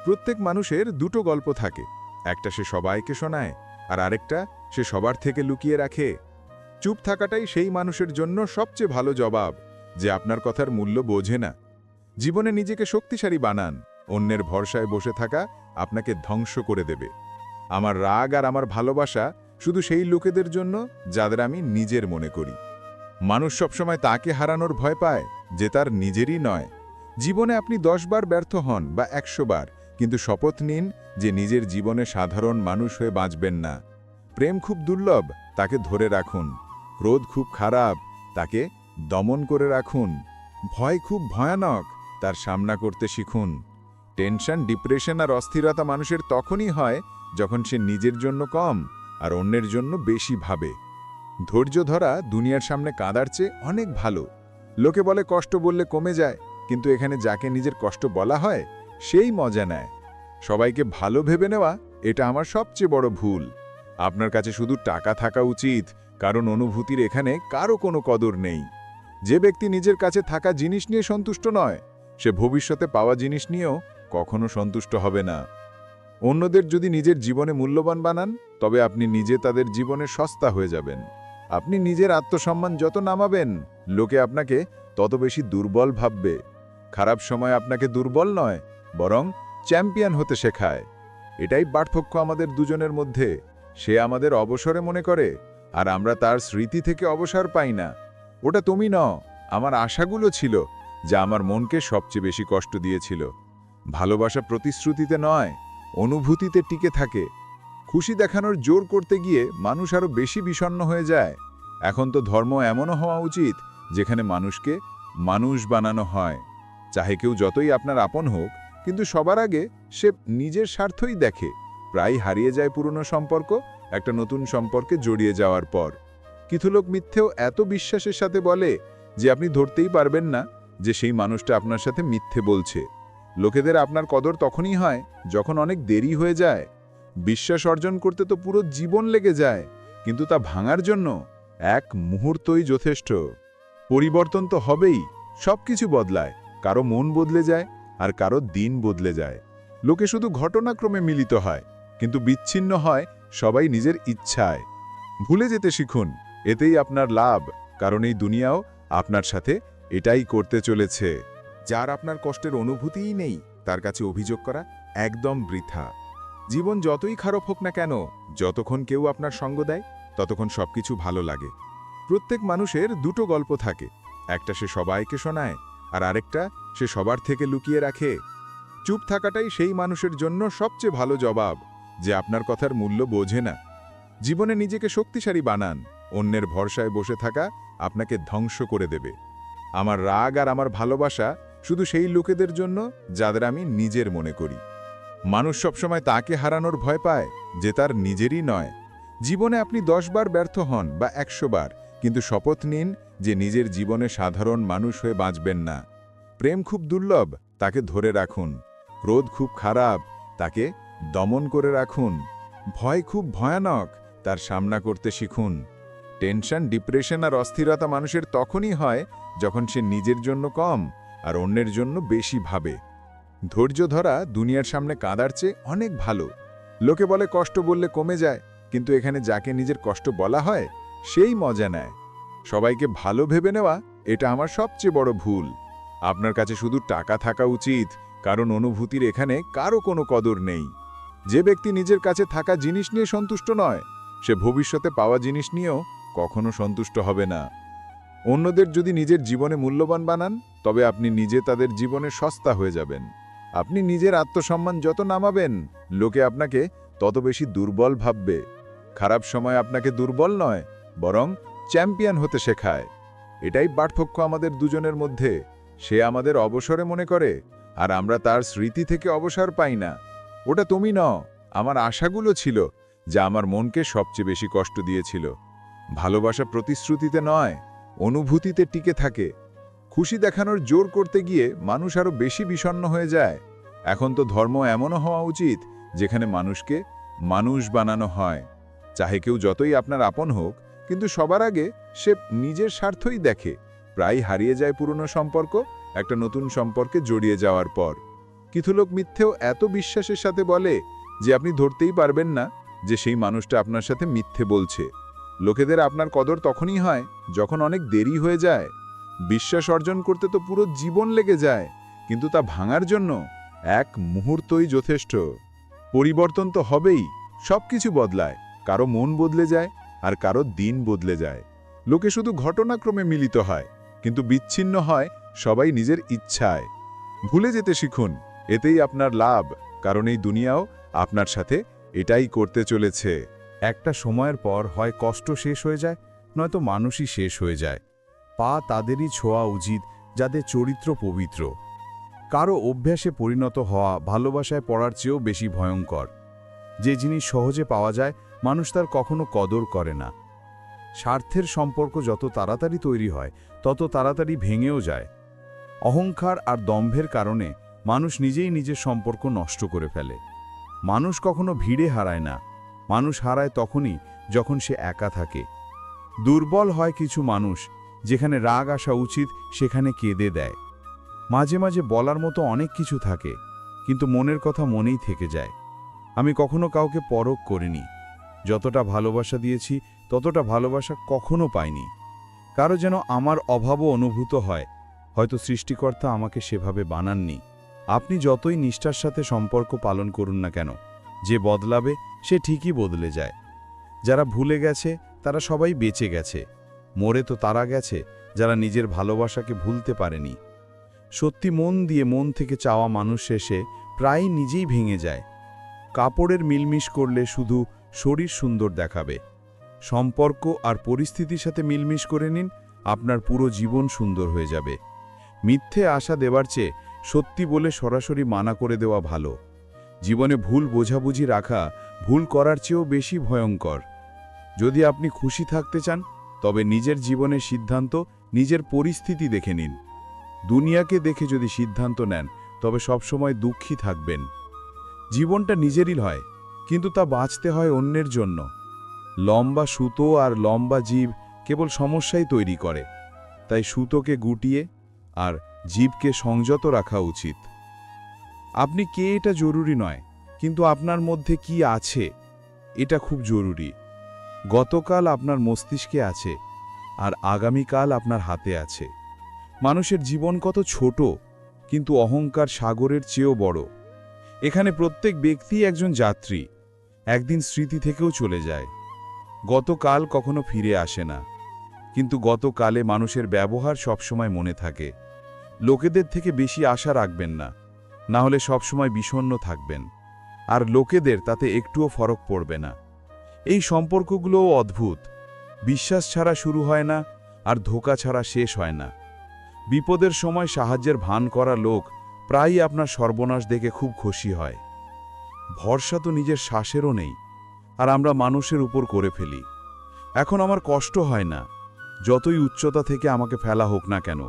প্রত্যেক মানুষের দুটো গল্প থাকে, একটা সে সবাইকে শোনায়, আর আরেকটা সে সবার থেকে লুকিয়ে রাখে। চুপ থাকাটাই সেই মানুষের জন্য সবচেয়ে ভালো জবাব, যে আপনার কথার মূল্য বোঝে না। জীবনে নিজেকে শক্তিশালী বানান, অন্যের ভরসায় বসে থাকা আপনাকে ধ্বংস করে দেবে। আমার রাগ আর আমার ভালোবাসা শুধু সেই লোকেদের জন্য যাদের আমি নিজের মনে করি। মানুষ সবসময় তাকে হারানোর ভয় পায় যে তার নিজেরই নয়। জীবনে আপনি 10 বার ব্যর্থ হন বা 100 বার, কিন্তু শপথ নিন যে নিজের জীবনে সাধারণ মানুষ হয়ে বাঁচবেন না। প্রেম খুব দুর্লভ, তাকে ধরে রাখুন। ক্রোধ খুব খারাপ, তাকে দমন করে রাখুন। ভয় খুব ভয়ানক, তার সামনা করতে শিখুন। টেনশন, ডিপ্রেশন আর অস্থিরতা মানুষের তখনই হয় যখন সে নিজের জন্য কম আর অন্যের জন্য বেশি ভাবে। ধৈর্য ধরা দুনিয়ার সামনে কাঁদার চেয়ে অনেক ভালো। লোকে বলে কষ্ট বললে কমে যায়, কিন্তু এখানে যাকে নিজের কষ্ট বলা হয় সেই মজা নেয়। সবাইকে ভালো ভেবে নেওয়া এটা আমার সবচেয়ে বড় ভুল। আপনার কাছে শুধু টাকা থাকা উচিত, কারণ অনুভূতির এখানে কারো কোনো কদর নেই। যে ব্যক্তি নিজের কাছে থাকা জিনিস নিয়ে সন্তুষ্ট নয়, সে ভবিষ্যতে পাওয়া জিনিস নিয়েও কখনো সন্তুষ্ট হবে না। অন্যদের যদি নিজের জীবনে মূল্যবান বানান, তবে আপনি নিজে তাদের জীবনে সস্তা হয়ে যাবেন। আপনি নিজের আত্মসম্মান যত নামাবেন, লোকে আপনাকে তত বেশি দুর্বল ভাববে। খারাপ সময় আপনাকে দুর্বল নয়, বরং চ্যাম্পিয়ন হতে শেখায়। এটাই পার্থক্য আমাদের দুজনের মধ্যে। সে আমাদের অবসরে মনে করে, আর আমরা তার স্মৃতি থেকে অবসর পাই না। ওটা তুমি নও, আমার আশাগুলো ছিল যা আমার মনকে সবচেয়ে বেশি কষ্ট দিয়েছিল। ভালোবাসা প্রতিশ্রুতিতে নয়, অনুভূতিতে টিকে থাকে। খুশি দেখানোর জোর করতে গিয়ে মানুষ আরও বেশি বিষণ্ণ হয়ে যায়। এখন তো ধর্ম এমনও হওয়া উচিত যেখানে মানুষকে মানুষ বানানো হয়। চাহে কেউ যতই আপনার আপন হোক, কিন্তু সবার আগে সে নিজের স্বার্থই দেখে। প্রায় হারিয়ে যায় পুরনো সম্পর্ক একটা নতুন সম্পর্কে জড়িয়ে যাওয়ার পর। কিছু লোক মিথ্যেও এত বিশ্বাসের সাথে বলে যে আপনি ধরতেই পারবেন না যে সেই মানুষটা আপনার সাথে মিথ্যে বলছে। লোকেদের আপনার কদর তখনই হয় যখন অনেক দেরি হয়ে যায়। বিশ্বাস অর্জন করতে তো পুরো জীবন লেগে যায়, কিন্তু তা ভাঙার জন্য এক মুহূর্তই যথেষ্ট। পরিবর্তন তো হবেই, সবকিছু বদলায়। কারো মন বদলে যায়, আর কারো দিন বদলে যায়। লোকে শুধু ঘটনাক্রমে মিলিত হয়, কিন্তু বিচ্ছিন্ন হয় সবাই নিজের ইচ্ছায়। ভুলে যেতে শিখুন, এতেই আপনার লাভ, কারণ এই দুনিয়াও আপনার সাথে এটাই করতে চলেছে। যার আপনার কষ্টের অনুভূতিই নেই, তার কাছে অভিযোগ করা একদম বৃথা। জীবন যতই খারাপ হোক না কেন, যতক্ষণ কেউ আপনার সঙ্গ দেয় ততক্ষণ সবকিছু ভালো লাগে। প্রত্যেক মানুষের দুটো গল্প থাকে, একটা সে সবাইকে শোনায়, আর আরেকটা সে সবার থেকে লুকিয়ে রাখে। চুপ থাকাটাই সেই মানুষের জন্য সবচেয়ে ভালো জবাব, যে আপনার কথার মূল্য বোঝে না। জীবনে নিজেকে শক্তিশালী বানান, অন্যের ভরসায় বসে থাকা আপনাকে ধ্বংস করে দেবে। আমার রাগ আর আমার ভালোবাসা শুধু সেই লোকেদের জন্য যাদের আমি নিজের মনে করি। মানুষ সবসময় তাকে হারানোর ভয় পায় যে তার নিজেরই নয়। জীবনে আপনি 10 বার ব্যর্থ হন বা 100 বার, কিন্তু শপথ নিন যে নিজের জীবনে সাধারণ মানুষ হয়ে বাঁচবেন না। প্রেম খুব দুর্লভ, তাকে ধরে রাখুন। ক্রোধ খুব খারাপ, তাকে দমন করে রাখুন। ভয় খুব ভয়ানক, তার সামনা করতে শিখুন। টেনশন, ডিপ্রেশন আর অস্থিরতা মানুষের তখনই হয় যখন সে নিজের জন্য কম আর অন্যের জন্য বেশি ভাবে। ধৈর্য ধরা দুনিয়ার সামনে কাঁদার চেয়ে অনেক ভালো। লোকে বলে কষ্ট বললে কমে যায়, কিন্তু এখানে যাকে নিজের কষ্ট বলা হয় সেই মজা নেয়। সবাইকে ভালো ভেবে নেওয়া এটা আমার সবচেয়ে বড় ভুল। আপনার কাছে শুধু টাকা থাকা উচিত, কারণ অনুভূতির এখানে কারো কোনো কদর নেই। যে ব্যক্তি নিজের কাছে থাকা জিনিস নিয়ে সন্তুষ্ট নয়, সে ভবিষ্যতে পাওয়া জিনিস নিয়েও কখনো সন্তুষ্ট হবে না। অন্যদের যদি নিজের জীবনে মূল্যবান বানান, তবে আপনি নিজে তাদের জীবনে সস্তা হয়ে যাবেন। আপনি নিজের আত্মসম্মান যত নামাবেন, লোকে আপনাকে তত বেশি দুর্বল ভাববে। খারাপ সময় আপনাকে দুর্বল নয়, বরং চ্যাম্পিয়ন হতে শেখায়। এটাই পার্থক্য আমাদের দুজনের মধ্যে। সে আমাদের অবসরে মনে করে, আর আমরা তার স্মৃতি থেকে অবসর পাই না। ওটা তুমি নও, আমার আশাগুলো ছিল যা আমার মনকে সবচেয়ে বেশি কষ্ট দিয়েছিল। ভালোবাসা প্রতিশ্রুতিতে নয়, অনুভূতিতে টিকে থাকে। খুশি দেখানোর জোর করতে গিয়ে মানুষ আরও বেশি বিষণ্ণ হয়ে যায়। এখন তো ধর্ম এমনও হওয়া উচিত যেখানে মানুষকে মানুষ বানানো হয়। চাহে কেউ যতই আপনার আপন হোক, কিন্তু সবার আগে সে নিজের স্বার্থই দেখে। প্রায় হারিয়ে যায় পুরনো সম্পর্ক একটা নতুন সম্পর্কে জড়িয়ে যাওয়ার পর। কিছু লোক মিথ্যেও এত বিশ্বাসের সাথে বলে যে আপনি ধরতেই পারবেন না যে সেই মানুষটা আপনার সাথে মিথ্যে বলছে। লোকেদের আপনার কদর তখনই হয় যখন অনেক দেরি হয়ে যায়। বিশ্বাস অর্জন করতে তো পুরো জীবন লেগে যায়, কিন্তু তা ভাঙার জন্য এক মুহূর্তই যথেষ্ট। পরিবর্তন তো হবেই, সবকিছু বদলায়। কারো মন বদলে যায় আর কারো দিন বদলে যায়। লোকে শুধু ঘটনাক্রমে মিলিত হয়, কিন্তু বিচ্ছিন্ন হয় সবাই নিজের ইচ্ছায়। ভুলে যেতে শিখুন, এতেই আপনার লাভ, কারণ এই দুনিয়াও আপনার সাথে এটাই করতে চলেছে। একটা সময়ের পর হয় কষ্ট শেষ হয়ে যায়, নয়তো মানুষই শেষ হয়ে যায়। পা তাদেরই ছোঁয়া উচিত যাদের চরিত্র পবিত্র। কারো অভ্যাসে পরিণত হওয়া ভালোবাসায় পড়ার চেয়েও বেশি ভয়ঙ্কর। যে জিনিস সহজে পাওয়া যায়, মানুষ তার কখনো কদর করে না। স্বার্থের সম্পর্ক যত তাড়াতাড়ি তৈরি হয়, তত তাড়াতাড়ি ভেঙেও যায়। অহংকার আর দম্ভের কারণে মানুষ নিজেই নিজের সম্পর্ক নষ্ট করে ফেলে। মানুষ কখনো ভিড়ে হারায় না, মানুষ হারায় তখনই যখন সে একা থাকে। দুর্বল হয় কিছু মানুষ, যেখানে রাগ আসা উচিত সেখানে কেঁদে দেয়। মাঝে মাঝে বলার মতো অনেক কিছু থাকে, কিন্তু মনের কথা মনেই থেকে যায়। আমি কখনো কাউকে পরখ করিনি। যতটা ভালোবাসা দিয়েছি ততটা ভালোবাসা কখনো পাইনি। কারো যেন আমার অভাবও অনুভূত হয়, হয়তো সৃষ্টিকর্তা আমাকে সেভাবে বানাননি। আপনি যতই নিষ্ঠার সাথে সম্পর্ক পালন করুন না কেন, যে বদলাবে সে ঠিকই বদলে যায়। যারা ভুলে গেছে তারা সবাই বেঁচে গেছে, মরে তো তারা গেছে যারা নিজের ভালোবাসাকে ভুলতে পারেনি। সত্যি মন দিয়ে মন থেকে চাওয়া মানুষ শেষে প্রায় নিজেই ভেঙে যায়। কাপড়ের মিলমিশ করলে শুধু শরীর সুন্দর দেখাবে। সম্পর্ক আর পরিস্থিতির সাথে মিলমিশ করে নিন, আপনার পুরো জীবন সুন্দর হয়ে যাবে। মিথ্যে আশা দেওয়ার চেয়ে সত্যি বলে সরাসরি মানা করে দেওয়া ভালো। জীবনে ভুল বোঝাবুঝি রাখা ভুল করার চেয়েও বেশি ভয়ঙ্কর। যদি আপনি খুশি থাকতে চান, তবে নিজের জীবনের সিদ্ধান্ত নিজের পরিস্থিতি দেখে নিন। দুনিয়াকে দেখে যদি সিদ্ধান্ত নেন, তবে সবসময় দুঃখী থাকবেন। জীবনটা নিজেরই হয়, কিন্তু তা বাঁচতে হয় অন্যের জন্য। লম্বা সুতো আর লম্বা জীব কেবল সমস্যাই তৈরি করে। তাই সুতোকে গুটিয়ে আর জীবকে সংযত রাখা উচিত। আপনি কে এটা জরুরি নয়, কিন্তু আপনার মধ্যে কি আছে এটা খুব জরুরি। গতকাল আপনার মস্তিষ্কে আছে, আর আগামীকাল আপনার হাতে আছে। মানুষের জীবন কত ছোট, কিন্তু অহংকার সাগরের চেয়েও বড়। এখানে প্রত্যেক ব্যক্তি একজন যাত্রী, একদিন স্মৃতি থেকেও চলে যায়। গতকাল কখনো ফিরে আসে না, কিন্তু গতকালে মানুষের ব্যবহার সবসময় মনে থাকে। লোকেদের থেকে বেশি আশা রাখবেন না, না হলে সবসময় বিষণ্ণ থাকবেন। আর লোকেদের তাতে একটুও ফরক পড়বে না। এই সম্পর্কগুলোও অদ্ভুত। বিশ্বাস ছাড়া শুরু হয় না, আর ধোঁকা ছাড়া শেষ হয় না। বিপদের সময় সাহায্যের ভান করা লোক প্রায়ই আপনার সর্বনাশ দেখে খুব খুশি হয়। ভরসা তো নিজের শ্বাসেরও নেই, আর আমরা মানুষের উপর করে ফেলি। এখন আমার কষ্ট হয় না, যতই উচ্চতা থেকে আমাকে ফেলা হোক না কেন,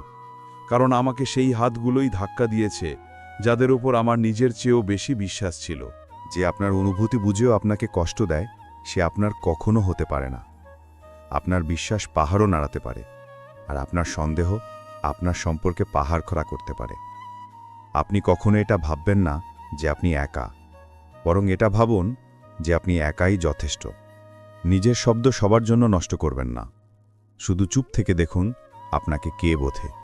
কারণ আমাকে সেই হাতগুলোই ধাক্কা দিয়েছে যাদের উপর আমার নিজের চেয়েও বেশি বিশ্বাস ছিল। যে আপনার অনুভূতি বুঝেও আপনাকে কষ্ট দেয়, সে আপনার কখনো হতে পারে না। আপনার বিশ্বাস পাহাড়ও নাড়াতে পারে, আর আপনার সন্দেহ আপনার সম্পর্কে পাহাড় খরা করতে পারে। আপনি কখনো এটা ভাববেন না যে আপনি একা, বরং এটা ভাবুন যে আপনি একাই যথেষ্ট। নিজের শব্দ সবার জন্য নষ্ট করবেন না, শুধু চুপ থেকে দেখুন আপনাকে কে বোঝে।